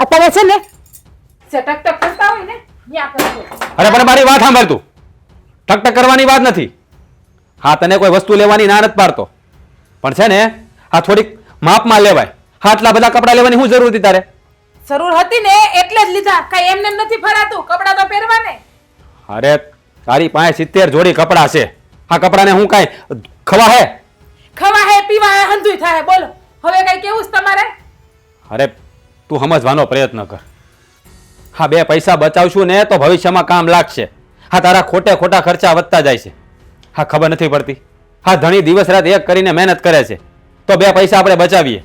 અત્યારે છે ને ટક ટક કરતા હોય ને ન્યા કરજો. અરે પણ મારી વાત સાંભળ તું. ટક કરવાની વાત નથી. હા તને કોઈ વસ્તુ લેવાની ના નથી પાડતો, પણ છે ને આ થોડીક માપમાં લેવાય. હા આટલા બધા કપડા લેવાની શું જરૂર હતી તારે? જરૂર હતી ને એટલે જ લીધા. કઈ એમને નથી ફરાતું, કપડા તો પહેરવા ને. અરે તારી પાસે 70 જોડી કપડા છે. આ કપડાને હું કાંઈ ખવા હે? ખવા હે પીવા હે હંધુય થાય. બોલો હવે કઈ કેવું છે તમારે? અરે તું સમજવાનો પ્રયત્ન કર. હા 2 પૈસા બચાવશું ને તો ભવિષ્યમાં કામ લાગશે. હા તારા ખોટે ખોટા ખર્ચા વધતા જાય છે. હા ખબર નથી પડતી. હા ધણી દિવસ રાત એક કરીને મહેનત કરે છે તો 2 પૈસા આપણે બચાવીએ.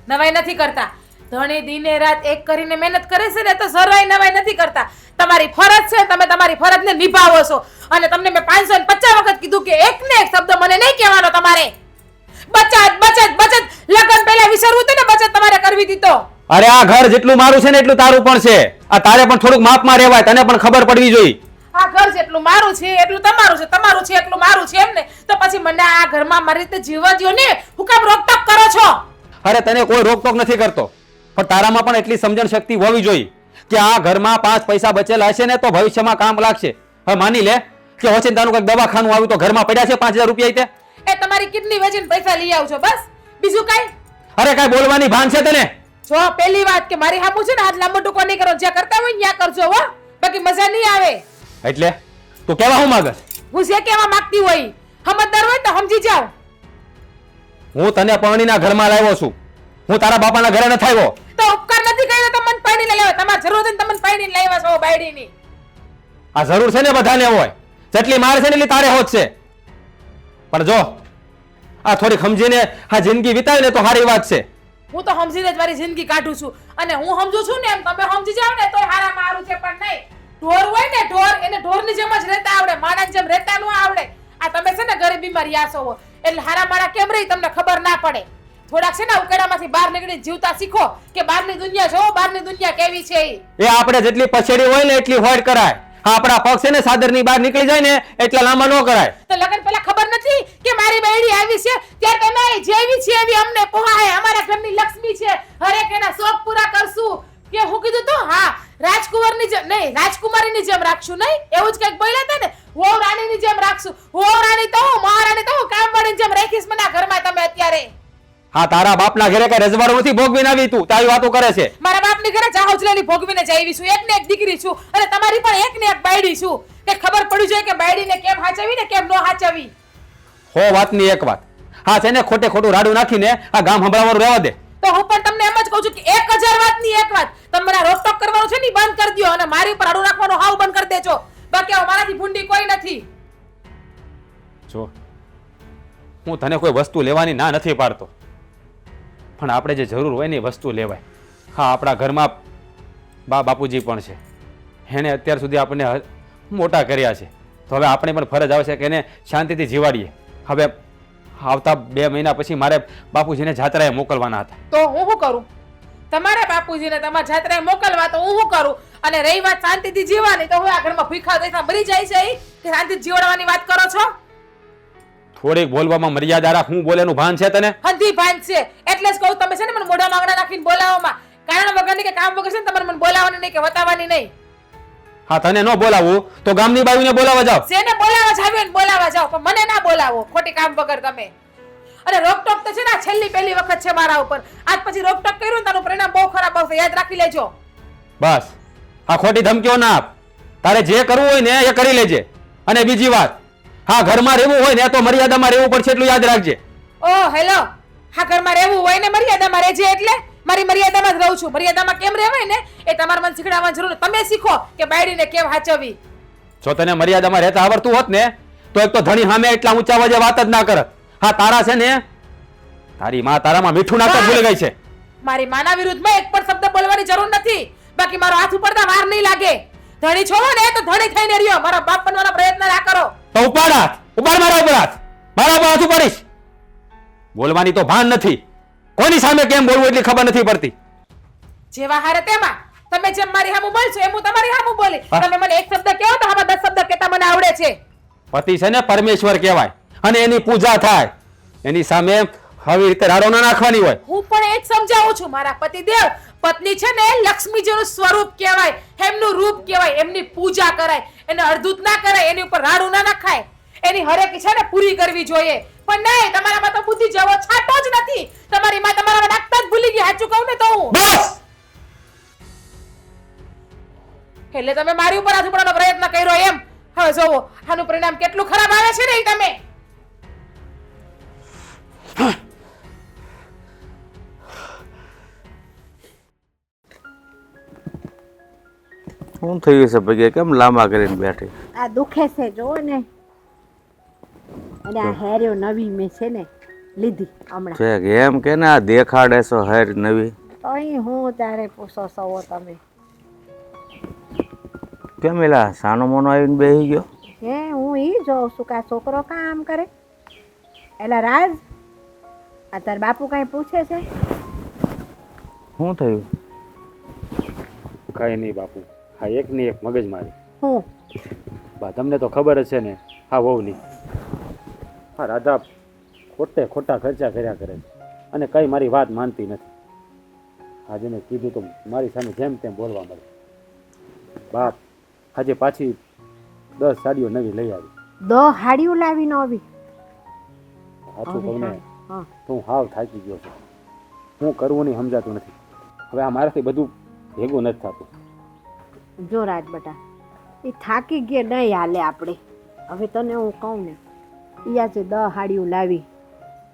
નવાઈ નથી કરતા. ધણી દિને રાત એક કરીને મહેનત કરે છે ને તો જરાય નવાઈ નથી કરતા. તમારી ફરજ છે, તમે તમારી ફરજને નિભાવો છો. અને તમને મેં 550 વખત કીધું કે એક ને એક શબ્દ મને નહીં કહેવાનો તમારે. બચત બચત બચત. લગન પહેલા વિચારવું હતું ને બચત તમારે કરવી હતી તો. અરે આ ઘર જેટલું મારું છે ને એટલું તારું પણ છે. આ તારે પણ થોડુંક માપમાં રહેવાય, તને પણ ખબર પડવી જોઈએ. આ ઘર જેટલું મારું છે એટલું તમારું છે, તમારું છે એટલું મારું છે એમ ને. તો પછી મને આ ઘરમાં મારી રીતે જીવવા દ્યો ને. હું કામ રોકટોક કરો છો? અરે તને કોઈ રોકટોક નથી કરતો, પણ તારામાં પણ એટલી સમજણ શક્તિ હોવી જોઈએ કે આ ઘરમાં 5 પૈસા બચેલા હશે ને તો ભવિષ્યમાં કામ લાગશે. હવે માની લે કે ઓચિંતાનું કંઈક દવાખાનું આવ્યું તો ઘરમાં પડ્યા છે 5000 રૂપિયા. એ તમારી કિડની વેચીને પૈસા લઈ આવજો બસ, બીજું કઈ? અરે કઈ બોલવાની ભાન છે તને? જો પહેલી વાત કે મારી હામું છે ને હાથ લાંબો ટૂંકો નહીં કરો. જ્યાં કરતા હોય ત્યાં કરજો હો, બાકી મજા નહીં આવે. એટલે તું કેવા હું માંગસ? હું જે કહેવા માંગતી હોય સમજદાર હોય તો સમજી જાવ. હું તને પરણીના ઘરમાં લાવ્યો છું, હું તારા બાપાના ઘરે નથી આવ્યો. તો ઉપકાર નથી કર્યો તો મને પાણીને લાવ્યા. તમારે જરૂર હતી ને તમને પાણીને લાવ્યા છો બાયડીની. આ જરૂર છે ને બધાને હોય, જેટલી માર છે ને એટલી તારે હોત છે. પણ જો આ થોડી સમજીને આ જિંદગી વિતાવે ને તો સારી વાત છે. હું તો સમજીને જ મારી જિંદગી કાઢું છું અને હું સમજુ છું ને એમ તમે સમજી જાવ ને તોય હારા મારું છે. પણ નહીં, ઢોર હોય ને ઢોર, એને ઢોરની જેમ જ રહેતા આવડે, માણસની જેમ રહેતા ન આવડે. આ તમે છે ને ગરીબીમાં રિયાસો હો એટલે હારા માણા કેમ રહી તમને ખબર ના પડે. થોડાક છે ને ઉકેડામાંથી બહાર નીકળી જીવતા શીખો કે બહારની દુનિયા જો બહારની દુનિયા કેવી છે. એ આપણે જેટલી પછેડી હોય ને એટલી હોડ કરાય. હા આપણા પગ છે ને સાદરની બહાર નીકળી જાય ને એટલા લાંબા ન કરાય. તો લગન પહેલા ખબર નથી કે મારી બેડી આવી છે ત્યારે તમે જેવી છે એવી અમને પોહાય. અમારા ઘરની લક્ષ્મી છે, હરેક એના શોખ પૂરા કરશું. કે હું કીધું તો હા રાજકુમારની જેમ નહીં, રાજકુમારીની જેમ રાખશું નહીં, એવું જ કંઈક બોલ્યા હતા ને. વહુ રાણીની જેમ રાખશું. વહુ રાણી તો હું, મહારાણી તો હું, કામવાળીની જેમ રાખીશ મને આ ઘરમાં તમે અત્યારે. હા તારા બાપના ઘરે કઈ રજવાડું નથી ભોગવીને આવી, તું તારી વાતો કરે છે. મારા બાપની ઘરે જાહોજલેલી ભોગવીને જાવી છું. એક ને એક દીકરી છું અને તમારી પણ એક ને એક બાયડી છું. કે ખબર પડી જોઈએ કે બાયડીને કેમ હાચવી ને કેમ નો હાચવી. હો વાતની એક વાત. હા છે ને ખોટે ખોટું રાડું નાખીને આ ગામ સંભળાવવાનું રહેવા દે. તો હું પણ તમને એમ જ કહું છું કે 1000 વાતની એક વાત. તમે મને રોકટોક કરવાનું છે ને બંધ કરી દો અને મારી ઉપર રાડું નાખવાનું હાવ બંધ કરી દેજો. બાકી આ મારાથી ભૂંડી કોઈ નથી. જો હું તને કોઈ વસ્તુ લેવાની ના નથી પાડતો, પણ આપણે જે જરૂર હોય ને એ વસ્તુ લેવાય. હા આપણા ઘરમાં બાપુજી પણ છે, એને અત્યાર સુધી આપણને મોટા કર્યા છે, તો હવે આપણે પણ ફરજ આવશે કે એને શાંતિથી જીવાડીએ. હવે આવતા 2 મહિના પછી મારે બાપુજીને જાત્રાએ મોકલવાના હતા. તો હું શું કરું? તમારા બાપુજીને તમારા જાત્રાએ મોકલવા તો હું શું કરું? અને રહી વાત શાંતિથી જીવવાની તો હું આ ઘરમાં ભૂખા દેખા મરી જાય છે કે શાંતિથી જીવડવાની વાત કરો છો? થોડીક બોલવામાં મર્યાદા રાખ. હું બોલેનું ભાન છે તને? હંધી ભાન છે એટલે જ કહું તમે છે ને મને મોઢા માંગણા નાખીને બોલાવવામાં. કારણ વગરની કે કામ વગર છે ને તમારે મને બોલાવવાની નહીં કે વતાવવાની નહીં. હા તને ન બોલાવું તો ગામની બાયુને બોલાવવા જાવ. જેને બોલાવવા જાવ ને બોલાવવા જાવ, પણ મને ના બોલાવો ખોટી કામ વગર તમે. અને રોકટોક તો છે ને છેલ્લી પહેલી વખત છે મારા ઉપર. આજ પછી રોકટોક કર્યું ને તારું પરિણામ બહુ ખરાબ આવશે, યાદ રાખી લેજો. બસ આ ખોટી ધમકીઓ ના આપ. તારે જે કરવું હોય ને એ કરી લેજે. અને બીજી વાત, હા ઘરમાં રહેવું હોય ને તો મર્યાદામાં રહેવું પડશે એટલું યાદ રાખજે. ઓ હેલો, હા ઘરમાં રહેવું હોય ને મર્યાદામાં રહેજે. એટલે મારી મર્યાદામાં જ રહું છું. મર્યાદામાં કેમ રહેવાય ને એ તમારે મને શીખડાવવાની જરૂર. તમે શીખો કે બાયડીને કેમ હાચવવી. જો તને મર્યાદામાં રહેતા આવડતું હોત ને તો એક તો ધણી સામે એટલા ઊંચા અવાજે વાત જ ના કરત. હા તારા છે ને તારી માં તારામાં મીઠું નાખતા ભૂલી ગઈ છે. મારી માના વિરુદ્ધમાં એક પણ શબ્દ બોલવાની જરૂર નથી. બાકી મારો હાથ ઉપરતા વાર નહીં લાગે. ધણી છો ને તો ધણી થઈને રહ્યો. મારા બાપ બનવાનો પ્રયત્ન ના કરો. તો ઉપાડ હાથ, ઉપાડ મારા ઉપર હાથ. મારા ઉપર હાથ ઉપાડીશ. બોલવાની તો ભાન નથી. કોની સામે કેમ બોલવું એટલી ખબર નથી પડતી. જેવા હારે તેમાં તમે જેમ મારી સામું બોલશો એમ હું તમારી સામું બોલી. તમે મને એક શબ્દ કહો તો આમાં 10 શબ્દ કહેતા મને આવડે છે. પતિ છે ને પરમેશ્વર કહેવાય અને એની પૂજા થાય. એની સામે આવી રીતે રાડો ના નાખવાની હોય. હું પણ એ જ સમજાવું છું. મારા પતિદેવ પત્ની છે ને લક્ષ્મીજીનું સ્વરૂપ કહેવાય, એમનું રૂપ કહેવાય, એમની પૂજા કરાય, એને અડધૂત ના કરાય, એની ઉપર રાડું ના નખાય, એની હરેક ઈચ્છા ને પૂરી કરવી જોઈએ. પણ નહીં, તમારામાં તો બુદ્ધિ જેવો છાંટો જ નથી. તમારી માં તમારામાં નાખતા જ ભૂલી ગઈ. સાચું કહું ને તો હું બસ એટલે તમે મારી ઉપર હાથ ઉપાડવાનો પ્રયત્ન કર્યો એમ. હવે જોવો આનું પરિણામ કેટલું ખરાબ આવે છે ને ઈ તમે. શું થયું છે ભગે? કેમ લાંબા કરીને બેઠી? આ દુખે છે જો ને. અને આ હેર્યો નવી મેં છે ને લીધી હમણાં. છે એમ કે ને આ દેખાડે છો હેર નવી? અહીં હું તારે પૂછો છો તમે? કેમ એલા સાનો મોનો આવીને બેસી ગયો? હે હું ઈ જોઉં છું કે આ છોકરો કામ કરે. એલા રાજ, આ તાર બાપુ કઈ પૂછે છે? શું થયું? કઈ નહીં બાપુ, હા એકની એક મગજ મારી. હું બા તમને તો ખબર જ છે ને, હા વહુ નહીં. હા રાધા ખોટા ખર્ચા કર્યા કરે છે અને કઈ મારી વાત માનતી નથી. આજે મેં કીધું તો મારી સામે જેમ તેમ બોલવા મળે. બાપ આજે પાછી 10 સાડીઓ નવી લઈ આવી. 10 હાડીઓ લાવી નવી? સાચું કહું ને હા. તો હું હાવ થાકી ગયો છું. હું કરવું નહીં સમજાતું નથી. હવે આ મારાથી બધું ભેગું નથી થતું. જો રાજ બેટા, એ થાકી ગયા નહીં હાલે આપણે. હવે તને હું કહું ને, ઈ આજે 10 હાડીઓ લાવી,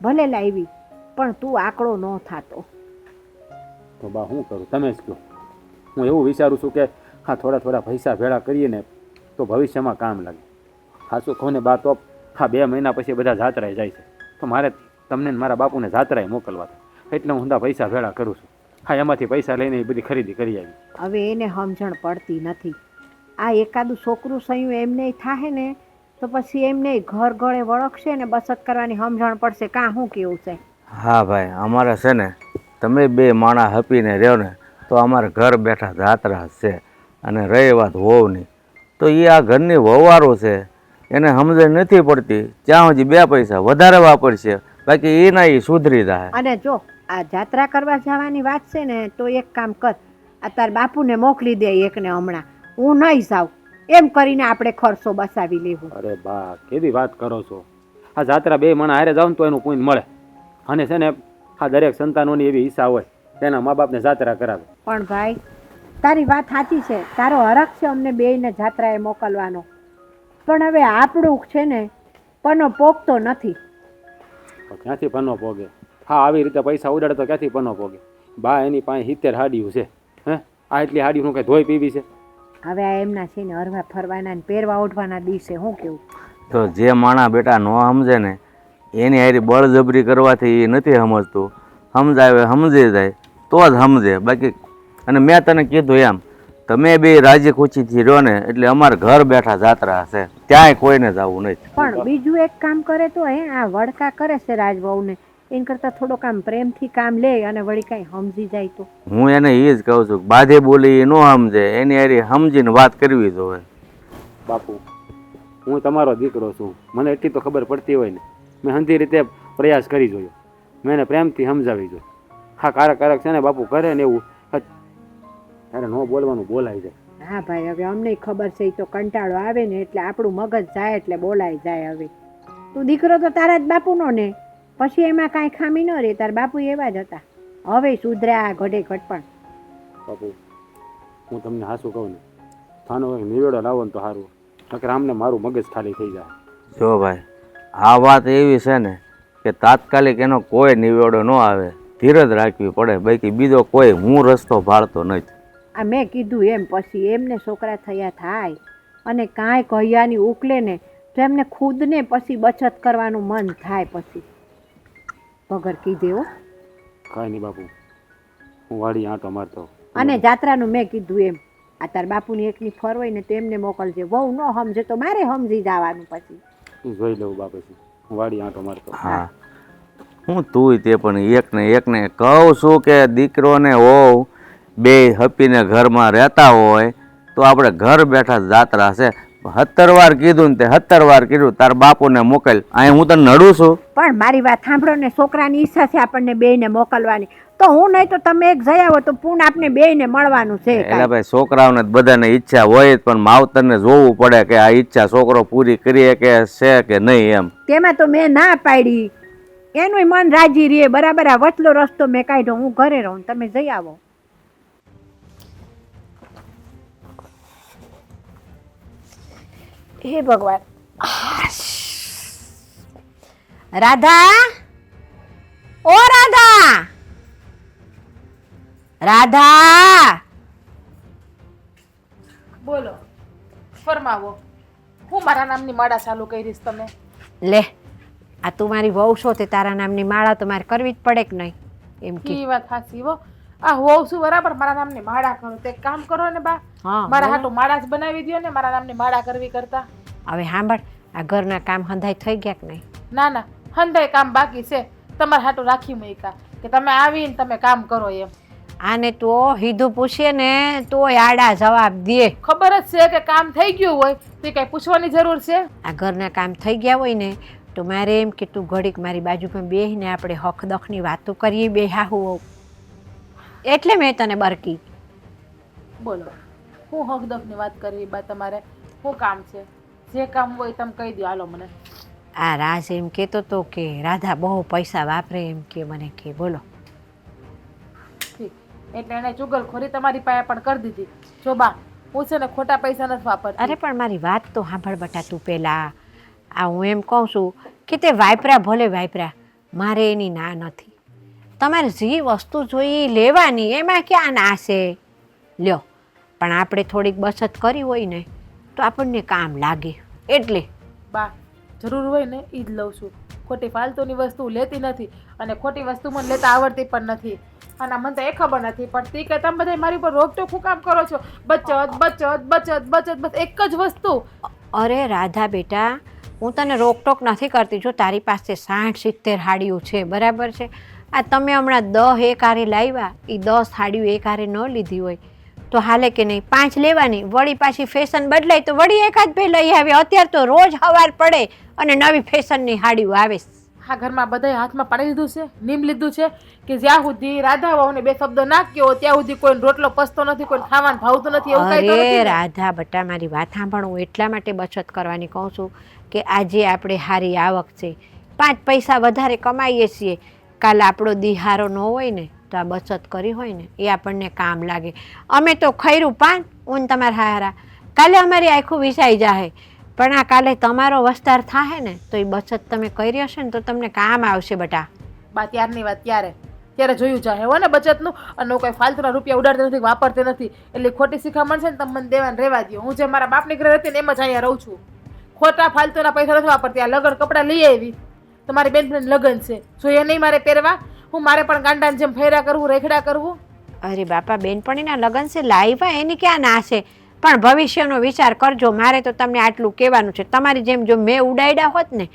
ભલે લાવી પણ તું આંકડો ન થાતો. તો બા શું કરું તમે જ કહો. હું એવું વિચારું છું કે હા થોડા પૈસા ભેળા કરીએ ને તો ભવિષ્યમાં કામ લાગે. સાચું કહું ને બા, તો હા 2 મહિના પછી બધા જાત્રાએ જાય છે, તો મારે તમને ને મારા બાપુને જાત્રાએ મોકલવા હતા. એટલે હું ઊંધા પૈસા ભેળા કરું છું. હા એમાંથી પૈસા લઈને એ બધી ખરીદી કરી આવી. હવે એને સમજણ પડતી નથી. આ એકાદું છોકરું સયું એમને થાહે ને તો પછી એમને ઘર ગળે વળખશે ને બચત કરવાની સમજણ પડશે. કાં શું કેવું છે? હા ભાઈ, અમારે છે ને તમે 2 માણા હપીને રહ્યો ને તો અમારે ઘર બેઠા જાત્રા છે. અને રહી વાત વહુની, તો એ આ ઘરની વહુવારો છે, એને સમજણ નથી પડતી. ત્યાં સુધી 2 પૈસા વધારે વાપરશે, બાકી એના એ સુધરી જાય. અને જો આ જાત્રા કરવા જવાની વાત છે ને તો એક કામ કર, આ તાર બાપુને મોકલી દે એકને હમણાં. હું નહીં જાઉં એમ કરીને આપણે ખર્ચો બસાવી લેવું. અરે બા કેવી વાત કરો છો? આ જાત્રા 2 મણા હારે જાવ ને તો એનું પુણ્ય મળે. અને છે ને આ દરેક સંતાનોની એવી ઈચ્છા હોય તેના મા બાપને જાત્રા કરાવે. પણ ભાઈ તારી વાત સાચી છે, તારો હરખ છે અમને બેયને જાત્રાએ મોકલવાનો. પણ હવે આપણું છે ને પનો પોગતો નથી. તો ક્યાંથી પન્નો પોગે? હા આવી રીતે પૈસા ઉડાડે તો ક્યાંથી પન્નો પોગે? બા એની પાસે 70 હાડીયું છે. હે આ એટલી હાડીયું કઈ ધોઈ પીવી છે? હવે આ એમના છે ને હરવા ફરવાના ને પહેરવા ઓઢવાના દિવસે શું કેવું? તો જે માણા બેટા ન સમજે ને એની હારી બળજબરી કરવાથી એ નથી સમજતું. સમજાવે સમજી જાય તો જ સમજે. બાકી અને મેં તને કીધું એમ, તમે 2 રાજી ખુશીથી રહ્યો ને એટલે અમારે ઘર બેઠા જાત્રા છે, ત્યાંય કોઈને જવું નથી. પણ બીજું એક કામ કરે તો આ વડકા કરે છે રાજવહુને, એન કરતાં થોડોક આમ પ્રેમથી કામ લે અને વળી કાંઈ સમજી જાય તો. હું એને એ જ કહું છું, બાધે બોલી એ ન સમજે, એની હારી સમજીને વાત કરવી જોઈએ. બાપુ હું તમારો દીકરો છું, મને એટલી તો ખબર પડતી હોય ને. મેં હંધી રીતે પ્રયાસ કરી જોયો, મેં એને પ્રેમથી સમજાવી જોયો. હા કારક છે ને બાપુ કરે ને એવું ત્યારે ન બોલવાનું બોલાઈ જાય. હા ભાઈ, હવે અમને ખબર છે, એ તો કંટાળો આવે ને એટલે આપણું મગજ જાય એટલે બોલાઈ જાય. હવે તું દીકરો તો તારા જ બાપુનો ને, પછી એમાં કાંઈ ખામી ન રહે. તાર બાપુ એવા જ હતા, હવે સુધર્યા ઘટે ઘટપણ. બાપુ હું તમને હાસું કહું ને, થાનો એક નિવેડો લાવો ને તો સારું, નકર આમને મારું મગજ ખાલી થઈ જાય. જો ભાઈ આ વાત એવી છે ને કે તાત્કાલિક એનો કોઈ નિવેડો ન આવે, ધીરજ રાખવી પડે. બાકી બીજો કોઈ હું રસ્તો ભાળતો નથી. આ મેં કીધું એમ પછી એમને છોકરા થયા થાય અને કાંઈ કહ્યાની ઉકલે ને તો એમને ખુદને પછી બચત કરવાનું મન થાય. પછી વગર કીધે હો. કાંઈ નહીં બાપુ, હું વાડી આંટો મારતો. અને જાત્રાનું મેં કીધું એમ, આ તાર બાપુની એકની ફરવાય ને તેમને મોકલજે. વહુ ન સમજે તો મારે સમજી જવાનું. પછી હું જોઈ લઉં બા, પછી હું વાડી આંટો મારતો. હા હું તું તે પણ એકને કહું છું કે દીકરો ને વહુ 2 હપીને ઘરમાં રહેતા હોય તો આપણે ઘર બેઠા જાત્રા છે. 17 વાર કીધું ને તે 17 વાર કીધું તાર બાપુને મોકલ. અહીં હું તને નડું છું? પણ મારી વાત સાંભળો ને, છોકરાની ઈચ્છા છે આપણને બેયને મોકલવાની, તો હું નહીં તો તમે એક જઈ આવો તો પૂર્ણ આપને બેયને મળવાનું છે. એટલે ભાઈ છોકરાઓને બધાને ઈચ્છા હોય જ, પણ માવતરને જોવું પડે કે આ ઈચ્છા છોકરો પૂરી કરી કે છે કે નહીં એમ. તેમાં તો મેં ના પાડી, એનું મન રાજી રહે. બરાબર, આ વચલો રસ્તો મેં કાઢ્યો, હું ઘરે રહું, તમે જઈ આવો. હે ભગવાન. રાધા, ઓ રાધા, રાધા, બોલો, ફરમાવો. હું મારા નામની માળા ચાલુ કરીશ તમે? લે, આ તું મારી વહુ છો તે તારા નામની માળા તો મારે કરવી જ પડે કે નહીં? એમ કે ઈ વાત સાચી હો. આ હોવ છું બરાબર, મારા નામની માળા કરો તો એક કામ કરો ને બા, હા, મારા હાટુ માળા જ બનાવી દ્યો ને, મારા નામની માળા કરવી કરતા. હવે સાંભળ, આ ઘરના કામ હંધાઈ થઈ ગયા કે નહીં? ના ના, હંધાય કામ બાકી છે. તમારા હાટુ રાખી મૂક્યા કે તમે આવીને તમે કામ કરો એમ. આને તો હીધું પૂછીએ ને તોય આડા જવાબ દે. ખબર જ છે કે કામ થઈ ગયું હોય તો કઈ પૂછવાની જરૂર છે? આ ઘરના કામ થઈ ગયા હોય ને તો મારે એમ કે તું ઘડીક મારી બાજુમાં બેહીને આપણે હક દખની વાતો કરીએ બે હાહુ વહુ. એટલે મેં તને બરકી. બોલો, હું હકદકની વાત કરવી બા? તમારે શું કામ છે? જે કામ હોય તમે કહી દો, હાલો મને. આ રાજ એમ કહેતો તો કે રાધા બહુ પૈસા વાપરે, એમ કે મને કે બોલો. ઠીક, એટલે એને ચુગલખોરી તમારી પાસે પણ કરી દીધી. જો બા, હું છે ને ખોટા પૈસા નથી વાપરતી. અરે પણ મારી વાત તો સાંભળ બટા તું પહેલાં. આ હું એમ કહું છું કે તે વાપરા ભલે વાપરા, મારે એની ના નથી. તમારે જે વસ્તુ જોઈએ એ લેવાની, એમાં ક્યાં ના છે? લ્યો, પણ આપણે થોડીક બચત કરી હોય ને તો આપણને કામ લાગે. એટલે બા, જરૂર હોય ને એ જ લઉં છું. ખોટી ફાલતુની વસ્તુ લેતી નથી, અને ખોટી વસ્તુ મને લેતા આવડતી પણ નથી. અને મને તો એ ખબર નથી પડતી કે તમે બધા મારી ઉપર રોકટોક શું કામ કરો છો? બચત બચત બચત બચત, બસ એક જ વસ્તુ. અરે રાધા બેટા, હું તને રોકટોક નથી કરતી. જો તારી પાસે 60-70 હાડીઓ છે, બરાબર છે. આ તમે હમણાં 10 એકારે લાવ્યા, એ 10 હાડીઓ એકારે ન લીધી હોય તો હાલે કે નહીં? 5 લેવાની, વળી પાછી ફેશન બદલાય તો વળી એકાદ બે લઈ આવે. અત્યારે તો રોજ હવાર પડે અને નવી ફેશનની હાડીઓ આવે. આ ઘરમાં બધાય હાથમાં પાડી લીધું છે, નીમ લીધું છે કે જ્યાં સુધી રાધા વહુને 2 શબ્દ ના કહો ત્યાં સુધી કોઈ રોટલો પચતો નથી, કોઈ ખાવાનું ભાવતું નથી. એવું કાંઈ તો નથી અરે ને? રાધા બટા, મારી વાત સાંભળ. હું એટલા માટે બચત કરવાની કહું છું કે આજે આપણે સારી આવક છે, 5 પૈસા વધારે કમાઈએ છીએ. કાલે આપણો દિહારો ન હોય ને તો આ બચત કરી હોય ને એ આપણને કામ લાગે. અમે તો ખૈરું પાન ઊન તમારા હારા, કાલે અમારી આખું વિસાઈ જાય. પણ આ કાલે તમારો વસ્તાર થાય ને તો એ બચત તમે કરી હશે ને તો તમને કામ આવશે બટા. બા, ત્યારની વાત ત્યારે જોયું જાય હો ને બચતનું. અને હું કઈ ફાલતુના રૂપિયા ઉડાડતી નથી, વાપરતી નથી. એટલે ખોટી શીખામણ છે ને તમે મને દેવાને રહેવા દો. હું જે મારા બાપની ઘરે હતી ને એમ જ અહીંયા રહું છું. ખોટા ફાલતુના પૈસા નથી વાપરતી. આ લગન કપડાં લઈ આવી, તમારી બેનફ્રેન્ડ લગન છે, જોઈએ નહીં મારે પહેરવા? હું મારે પણ ગાંડાને જેમ ફેરા કરવું, રેખડા કરવું? અરે બાપા, બેનપણીના લગ્ન છે, લાવ્યા એની ક્યાં ના છે? પણ ભવિષ્યનો વિચાર કરજો. મારે તો તમને આટલું કહેવાનું છે. તમારી જેમ જો મેં ઉડાડ્યા હોત ને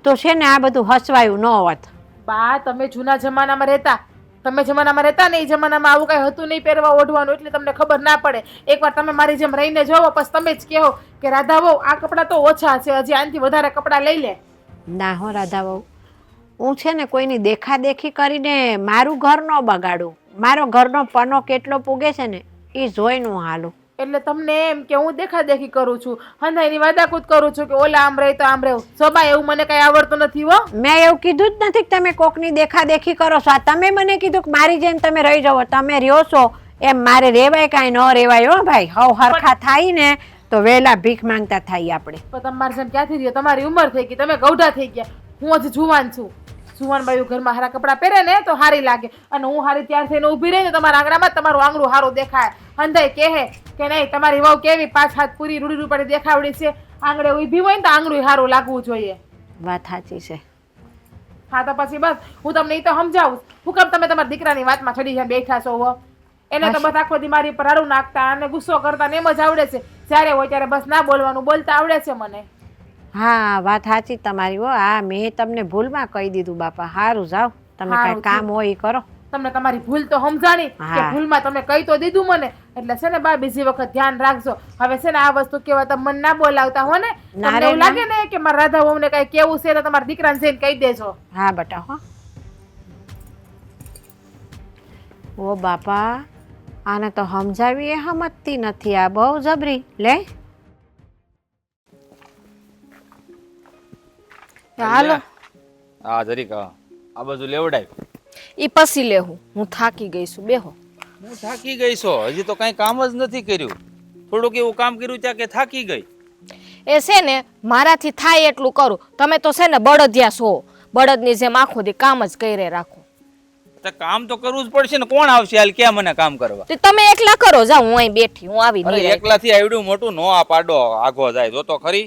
તો છે ને આ બધું હસવાયું ન હોત. બા, તમે જૂના જમાનામાં રહેતા, ને એ જમાનામાં આવું કઈ હતું નહીં પહેરવા ઓઢવાનું, એટલે તમને ખબર ના પડે. એકવાર તમે મારી જેમ રહીને જોવો, પછી તમે જ કહો કે રાધા વહુ આ કપડાં તો ઓછા છે, હજી આનાથી વધારે કપડાં લઈ લે. ના હો રાધા વહુ, હું છે ને કોઈની દેખાદેખી કરીને મારું ઘર ન બગાડું. મારો ઘરનો પનો કેટલો પૂગે છે ને એ જોઈને હું હાલું. એટલે તમને એમ કે હું દેખાદેખી કરું છું, હંધાઈની વાદાકૂદ કરું છું કે ઓલા આમ રહે તો આમ રહેવું? સબા એવું મને કઈ આવડતું નથી હો. મેં એવું કીધું જ નથી કે તમે કોકની દેખાદેખી કરો છો. આ તમે મને કીધું કે મારી જેમ તમે રહી જાઓ. તમે રહ્યો છો એમ મારે રેવાય કાંઈ ન રેવાય હો ભાઈ. હવ હરખા થાય ને તો વહેલા ભીખ માંગતા થાય આપણે. પણ તમારે જેમ ક્યાંથી રહ્યો? તમારી ઉંમર થઈ ગઈ, તમે ગૌઢા થઈ ગયા. હું હજી જુવાન છું. જુવાન બાયું ઘરમાં હારા કપડાં પહેરે ને તો હારી લાગે, અને હું હારી ત્યાર થઈને ઊભી રહી ને તમારા આંગણામાં તમારું આંગણું હારું દેખાય. હંધાઈ કહે કે નહીં તમારી વહુ કેવી 5 હાથ પૂરી રૂડી રૂપાડી દેખાવડી છે, આંગણે ઊભી હોય ને તો આંગણું હારું લાગવું જોઈએ. વાત સાચી છે. હા તો પછી બસ હું તમને એ તો સમજાવું. હું કેમ તમે તમારા દીકરાની વાતમાં ચડી બેઠા છો હો? એને તો બસ આખો દી મારી પર હારું નાખતા અને ગુસ્સો કરતા ને એમ જ આવડે છે. જ્યારે હોય ત્યારે બસ ના બોલવાનું, બોલતા આવડે છે મને. હા વાત સાચી તમારી હો. હા મેં તમને ભૂલમાં કહી દીધું બાપા. સારું જાઓ, તમે કાંઈ કામ હોય એ કરો. તમને તમારી ભૂલ તો સમજાણી કે હા. ભૂલમાં તમે કહી તો દીધું મને એટલે છે ને બા બીજી વખત ધ્યાન રાખજો હવે છે ને આ વસ્તુ કેવા તમે મને ના બોલાવતા હો ને ના તમને રે એવું ના. લાગે ને કે મારા રાધા વહુને કઈ કેવું છે તો તમારા દીકરાને જઈને કહી દેજો હા બેટા હો ઓ બાપા આને તો સમજાવી એ સમજતી નથી આ બહુ જબરી લે હાલો આ જરીક આ બાજુ લેવડાય. ઈ પછી લેવું હું થાકી ગઈ છું બેહો હું થાકી ગઈ છો હજી તો કઈ કામ જ નથી કર્યું. થોડુંક એવું કામ કર્યું ત્યાં કે થાકી ગઈ. એ છે ને મારાથી થાય એટલું કરું તમે તો છે ને બળદિયા છો બળદની જેમ આખો દી કામ જ કરે રાખો તો કામ તો કરવું જ પડશે ને. કોણ આવશે હાલ ક્યાં મને કામ કરવા? તો તમે એકલા કરો જાઓ હું અહીં બેઠી હું આવી અરે નિરાંતે. એકલાથી આવડું મોટું નો આ પાડો આગો જાય જો તો ખરી.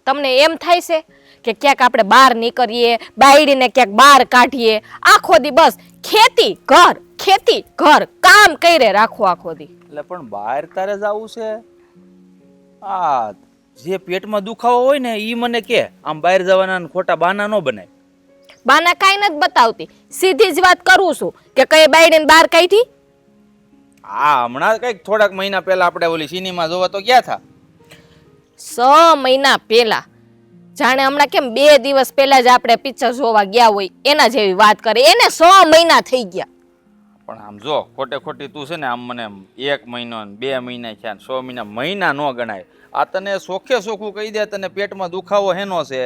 તમને એમ થાય છે કે ક્યાંક આપણે બહાર નીકળીએ બાયડીને ક્યાંક બહાર કાઢીએ આખો દી બસ ખેતી ઘર કામ કરે રાખો આખો દી એટલે પણ બહાર તારે જવું છે? આ જે પેટમાં દુખાવો હોય ને ઈ મને કે આમ બહાર જવાના ને ખોટા બાના નો બનાય. બાના કાંઈ નથી બતાવતી સીધી જ વાત કરું છું કે કઈ બાયડીને બહાર કાઢી આ હમણાં કઈક થોડાક મહિના પહેલા આપણે ઓલી સિનેમા જોવા તો ગયા થા. 6 મહિના પહેલા જાણે હમણાં કેમ 2 દિવસ પહેલા જ આપણે પિક્ચર જોવા ગયા હોય એના જેવી વાત કરે એને 6 મહિના થઈ ગયા પણ આમ જો ખોટે ખોટી તું છે ને આમ મને 1 મહિનો ને 2 મહિના થયા ને 6 મહિના નો ગણાય. આ તને સોખે સોખું કહી દે તને પેટમાં દુખાવો હેનો છે.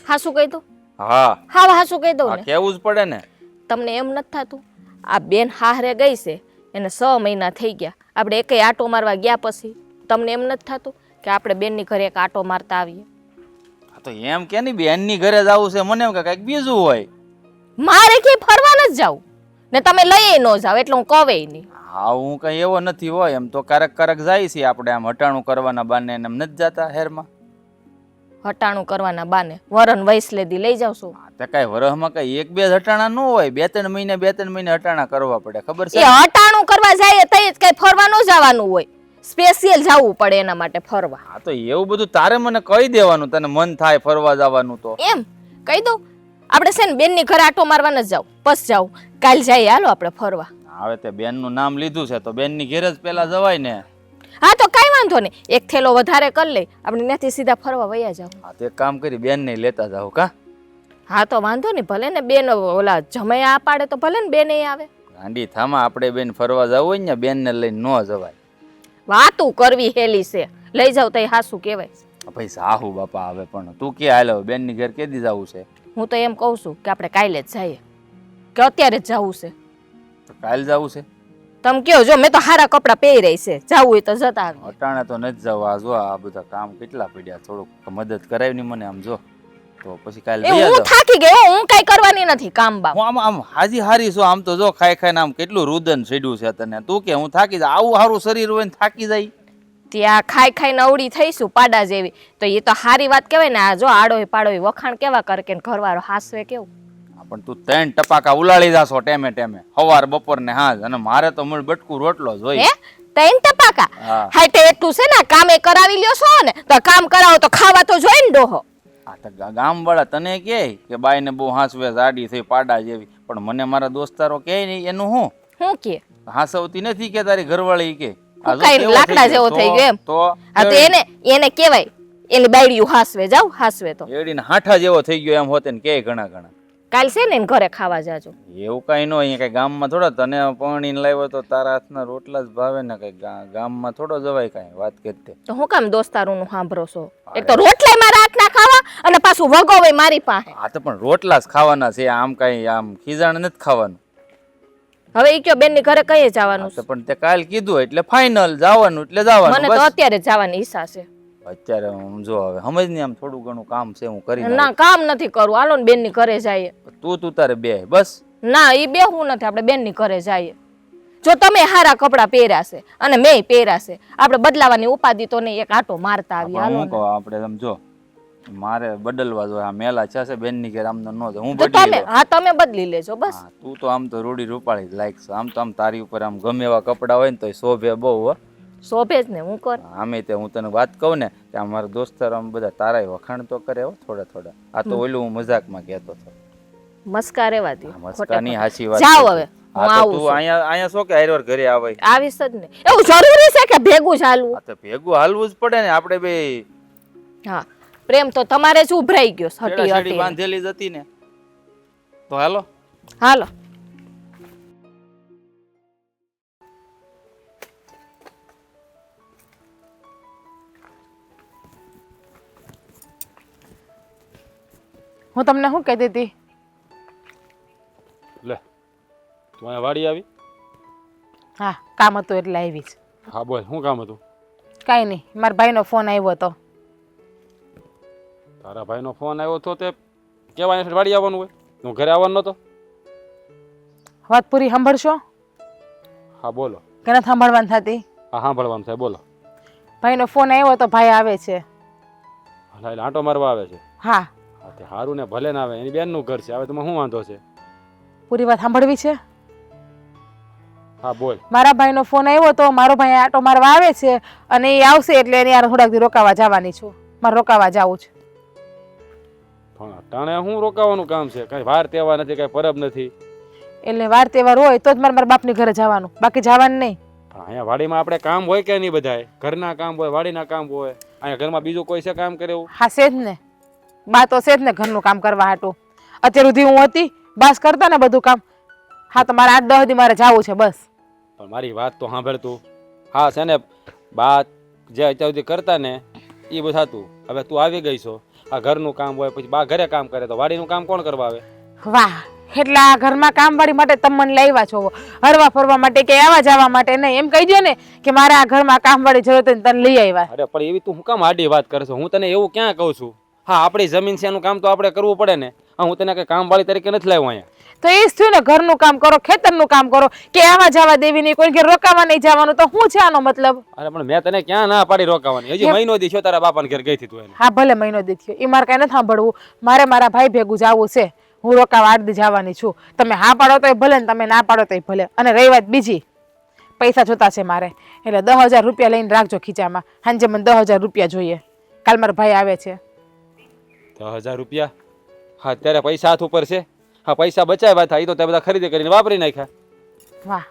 હાસું કહી દઉં હા હાસું કહી દઉં આ ને કેવું જ પડે ને. તમને એમ નથી થતું આ બેન હારે ગઈ છે એને 6 મહિના થઈ ગયા આપણે એકેય આટો મારવા ગયા પછી તમને એમ નથી થતું કે આપણે બેનની ઘરે એક આટો મારતા આવીએ આ તો એમ કે ની બેનની ઘરે જવું છે મને એમ કે કઈક બીજું હોય. મારે ક્યાંય ફરવા ન જાવ ને તમે લઈ ન જાવ એટલે હું કહે નહીં હા હું કઈ એવો નથી હોય એમ તો ક્યારેક જાય છે આપણે આમ હટાણું કરવાના બાને એમ નથી જતા હેરમાં. હટાણું કરવાના બાને વરણ વૈસ લેદી લઈ જાવ છો તે કઈ વરહમાં કઈ 1-2 હટાણા ન હોય 2-3 મહિને હટાણા કરવા પડે ખબર એ છે. હટાણું કરવા જાય તઈ જ કઈ ફરવા ન જવાનું હોય સ્પેશિયલ જવું પડે એના માટે ફરવા હા તો એવું બધું તારે મને કહી દેવાનું તને મન થાય ફરવા જવાનું તો. એમ કહી દઉં આપણે છે ને બેનની ઘરે આટો મારવા ન જાવ બસ જાવ કાલ જઈએ હાલો આપણે ફરવા હવે તે બેનનું નામ લીધું છે તો બેનની ઘેર જ પેલા જવાય ને. હા તો કઈ વાંધો નહીં એક થેલો વધારે કરી લઈ આપણે ત્યાંથી સીધા ફરવા વયા જાવ હા તો એક કામ કરી બેન ને લેતા જાવ કા. હા તો વાંધો નહીં ભલે ને બેન ઓલા જમાઈ આ પાડે તો ભલે ને બેન આવે ગાંડી થામા આપણે બેન ફરવા જવું હોય ને બેન ને લઈને ન જવાય. વાતું કરવી હેલી છે લઈ જાવ તો હાસું કહેવાય ભાઈ સાહુ બાપા આવે પણ તું કે હાલો બેન ની ઘેર કેદી જવું છે? હું તો એમ કહું છું કે આપણે કાલે જ જઈએ કે અત્યારે જ જવું છે તો કાલ જવું છે? તમે કયો જો મેં તો સારા કપડાં પહેરી છે જવું હોય તો જતા આવીએ. અટાણે તો નથી જવું. આ જો આ બધા કામ કેટલા પડ્યા થોડુંક મદદ કરાવી ની મને આમ જો તો પછી કાલે એ વયા હું જાવ. થાકી ગઈ હો, હું કઈ કરવાની નથી કામ બામ હું આમ હાજી હારી છો આમ તો જો ખાઈ ખાઈને આમ કેટલું રુદન ચડ્યું છે તને. તું કે હું થાકી જાય આવું સારું શરીર હોય ને થાકી જાય. ત્યાં ખાઈ ખાઈને અવળી થઈશું પાડા જેવી તો એ તો સારી વાત કહેવાય ને આ જો આડોય પાડોય વખાણ કેવા કરે કે ઘરવાળો હાસવે કેવું પણ તું 3 ટપાકા ઉલાળી જાશો ટેમે ટેમે સવાર બપોર ને હાજ અને મારે તો મૂળ બટકું રોટલો જ હોય. હે 3 ટપાકા હા. હાય તે એટલું છે ને કામે કરાવી લ્યો છો ને તો કામ કરાવો તો ખાવા તો જોઈએ ને ડોહો આ તો ગામ વાળા તને કે બાઈ ને બહુ હાસવે જાડી થઈ પાડા જેવી પણ મને મારા દોસ્તારો કે નહીં એનું હું કે હાસવતી નથી કે તારી ઘરવાળી કે આ જો કઈ કેવો લાકડા થઈ જેવો ગયો. થઈ ગયો એમ તો હા તો એને કહેવાય એની બાયડીયું હાસવે જાવ હાસવે તો એડીને હાઠા જેવો થઈ ગયો એમ હોતે ને કે ઘણા ઘણા કાલ છે ને એને ઘરે ખાવા જાજો એવું કઈ ન અહીંયા કઈ ગામમાં થોડા તને પરણીને લાવ્યો તો તારા હાથના રોટલા જ ભાવે ને કઈ ગામમાં થોડો જવાય કઈ વાત કરતે. તો હું કામ દોસ્તારોનું સાંભળો છો એક તો રોટલા મારા હાથના ખાવા અને પાછું વગોવે મારી પાસે આ તો પણ રોટલા જ ખાવાના છે આમ કઈ આમ ખીજાણ નથી ખાવાનું. હવે ઈ કયો બેનની ઘરે કઈ જવાનું તો પણ તે કાલ કીધું એટલે ફાઇનલ જવાનું એટલે જવાનું મને તો બસ. અત્યારે જ જવાની ઈચ્છા છે અત્યારે હું જો હવે સમજ ને આમ થોડું ઘણું કામ છે હું કરી ના કામ નથી કરવું હાલો ને બેનની ઘરે જઈએ તું તારે બે બસ. ના ઈ બેહવું નથી આપણે બેનની ઘરે જઈએ જો તમે હારા કપડાં પહેર્યા છે અને મેં પહેર્યા છે આપણે બદલાવાની ઉપાધિ તો નહીં એક આટો મારતા આવીએ પણ હાલો હું ને. કહું આપણે સમજો મારે બદલવા જોઈએ આ મેલા છે બેન ની ઘેર આમ ન જાય હું તો બદલી તમે લઉં. હા તમે બદલી લેજો બસ હા, તું તો આમ તો રૂડી રૂપાળી જ લાયક છે આમ તો આમ તારી ઉપર આમ ગમે એવા કપડા હોય ને તો શોભે બહુ હો. શોભે જ ને હું કર આમે તે હું તને વાત કહું ને કે અમારા દોસ્તાર આમ બધા તારાય વખાણ તો કરે હો થોડા થોડા. આ તો ઓલું હું મજાકમાં કહેતો હતો. મસ્કા રહેવા દો મસ્કાની હાચી વાત જાઓ છે. હવે હા, હું તો આવું તું છું. અહીંયા શું કે હારવાર ઘરે આવે આવીશ જ ને એવું જરૂરી છે કે ભેગું ચાલવું આ તો ભેગું હાલવું જ પડે ને આપણે બે હા પ્રેમ તો તમારે જ ઉભરાઈ ગયો હટી છેડી હટી બાંધેલી જ હતી ને તો હાલો હાલો હું તમને શું કહેતી હતી? લે તું અહીંયા વાડી આવી? હા, કામ હતું એટલે આવી જ. હા બોલ, શું કામ હતું? કાંઈ નહીં, મારા ભાઈનો ફોન આવ્યો હતો. તારા ભાઈનો ફોન આવ્યો તો તે કેવા અહીંયા વાડી આવવાનું હોય? હું ઘરે આવવાનો નતો? વાત પૂરી સાંભળશો હા બોલો. કે નથી સાંભળવાની થતી? હા સાંભળવાનું થાય, બોલો. ભાઈનો ફોન આવ્યો તો ભાઈ આવે છે. હા, એટલે આંટો મારવા આવે છે. હા, હા તે સારું ને, ભલે ના આવે, એની બેનનું ઘર છે, હવે તમે શું વાંધો છે? પૂરી વાત સાંભળવી છે. હા બોલ. મારા ભાઈનો ફોન આવ્યો તો મારો ભાઈ આંટો મારવા આવે છે અને એ આવશે એટલે એની યાર થોડાક દી રોકાવા જવાની છું. મારે રોકાવા જવું છે. પણ ટાણે શું રોકાવાનું કામ છે? કઈ વાર તહેવાર નથી, કઈ પરબ નથી. એટલે વાર તહેવાર હોય તો જ મારે મારા બાપની ઘરે જવાનું, બાકી જવાનું નહીં. પણ અહીંયા વાડીમાં આપણે કામ હોય કે નહીં? બધાય ઘરના કામ હોય, વાડીના કામ હોય. અહીંયા ઘરમાં બીજું કોઈ છે કામ કરે એવું? હા છે જ ને, બા તો છે જ ને ઘરનું કામ કરવા હાટું. અત્યાર સુધી હું હતી બસ કરતા ને બધું કામ. હા તો મારે 8-10 દી મારે જવું છે બસ. પણ મારી વાત તો સાંભળ તું. હા છે ને, બા જે અત્યાર સુધી કરતા ને એ બધું થતું. હવે તું આવી ગઈ છો, આ ઘરનું કામ હોય, પછી બા ઘરે કામ કરે તો વાડીનું કામ કોણ કરવા આવે? વાહ, એટલે આ ઘરમાં કામવાળી માટે તમે મને લાવ્યા છો, હરવા ફરવા માટે કે આવા જવા માટે નહીં. એમ કહી દો ને કે મારે આ ઘરમાં કામવાળી જરૂર હતી ને તને લઈ આવ્યા. અરે પણ એવી તું શું કામ આડી વાત કરશો? હું તને એવું ક્યાં કહું છું? હા, આપણી જમીન છે, એનું કામ તો આપણે કરવું પડે ને. હા, હું તને કઈ કામવાળી તરીકે નથી લાવ્યો અહીંયા. તો એ જ થયું ને, ઘરનું કામ કરો, ખેતરનું કામ કરો, કે આવા જવા દેવી નહીં, કોઈ ઘેર રોકાવા નહીં જવાનું. તો શું છે આનો મતલબ? અરે પણ મેં તને ક્યાં ના પાડી રોકાવાની? હજી મહિનો દી છો તારા બાપાને ઘેર ગઈ હતી તું એને. હા ભલે મહિનો દી થયો, એ મારે કાંઈ નથી સાંભળવું. મારે મારા ભાઈ ભેગું જવું છે. હું રોકાવા 8 દી જવાની છું. તમે હા પાડો તોય ભલે ને તમે ના પાડો તોય ભલે. અને રહી વાત બીજી, પૈસા જોતા છે મારે, એટલે 10,000 રૂપિયા લઈને રાખજો ખીચામાં. સાંજે મને 10,000 રૂપિયા જોઈએ. કાલ મારા ભાઈ આવે છે. 10,000 રૂપિયા? હા, અત્યારે પૈસા હાથ ઉપર છે. હા, પૈસા બચાવ્યા હતા, એ તો તે બધા ખરીદી કરીને વાપરી નાખ્યા. વાહ,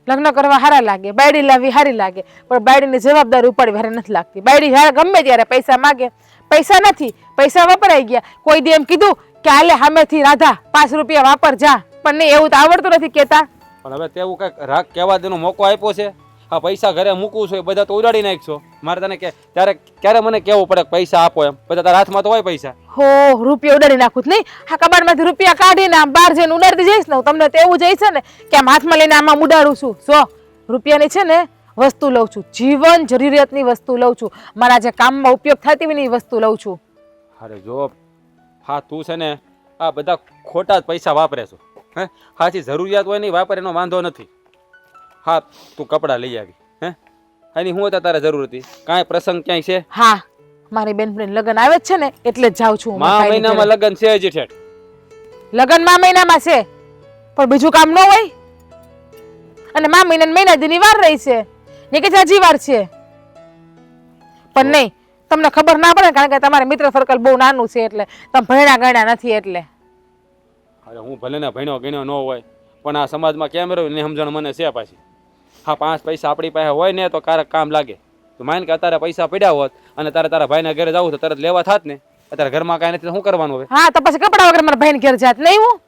લગ્ન કરવા સારા લાગે, બાયડી લાવવી સારી લાગે, પણ બાયડીની જવાબદારી ઉપાડવી હારે નથી લાગતી. બાયડી જ્યારે ગમે ત્યારે પૈસા માગે, પૈસા નથી, પૈસા વપરાઈ ગયા. કોઈ દી એમ કીધું કે હાલે સામેથી રાધા 5 રૂપિયા વાપર જા, પણ નહીં, એવું તો આવડતું નથી કેતા. પણ હવે તેવું કઈક રાખ કહેવા દેનો મોકો આપ્યો છે. હા, પૈસા ઘરે મૂકવું છું, એ બધા તો ઉડાડી નાખશો. મારે તને કે ત્યારે ક્યારે મને કેવું પડે કે પૈસા આપો એમ? બધા તારા હાથમાં તો હોય પૈસા. હો, રૂપિયા ઉડાડી નાખું જ નહીં. હા, કબાટમાંથી રૂપિયા કાઢીને આમ બહાર જઈને ઉડાડતી જઈશ ને, તમને તો એવું જઈશ ને કે આમ હાથમાં લઈને આમાં ઉડાડું છું. રૂપિયાની છે ને વસ્તુ લઉં છું, જીવન જરૂરિયાતની વસ્તુ લઉં છું, મારા જે કામમાં ઉપયોગ થતી હોય ને એ વસ્તુ લઉં છું. અરે જો, હા તું છે ને આ બધા ખોટા જ પૈસા વાપરે છો. હે, હાચી જરૂરિયાત હોય નહીં વાપરે એનો વાંધો નથી. હા, તું કપડાં લઈ આવી. હે, એની શું હતા તારે જરૂર હતી? કાંઈ પ્રસંગ ક્યાંય છે? હા, મારી બેનપણી લગ્ન આવે જ છે ને એટલે જ જાઉં છું હું મારા મા ભાઈની મહિનામાં ઘરે. લગ્ન છે હજી ઠેઠ. લગ્ન મા મહિનામાં છે, પણ બીજું કામ ન હોય. અને મા મહિના દીની વાર રહી છે ને કે હજી વાર છે. પણ નહીં, તમને ખબર ના પડે કારણ કે તમારે મિત્ર સર્કલ બહુ નાનું છે, એટલે તમે ભણ્યા ગણ્યા નથી એટલે. અરે હું ભલે ને ભણ્યો ગણ્યો ન હોય, પણ આ સમાજમાં કેમ રહ્યું ને સમજણ મને છે પાછી. હા, 5 પૈસા આપણી પાસે હોય ને તો કારક કામ લાગે. તો માન કે અત્યારે પૈસા પડ્યા હોત અને તારા ભાઈના ઘરે જવું તો તરત લેવા થાત ને. અત્યારે ઘરમાં કાંઈ નથી તો શું કરવાનું હવે? હા, તો પછી કપડા વગર મારા ભાઈને ઘેર જાત નહીં હું.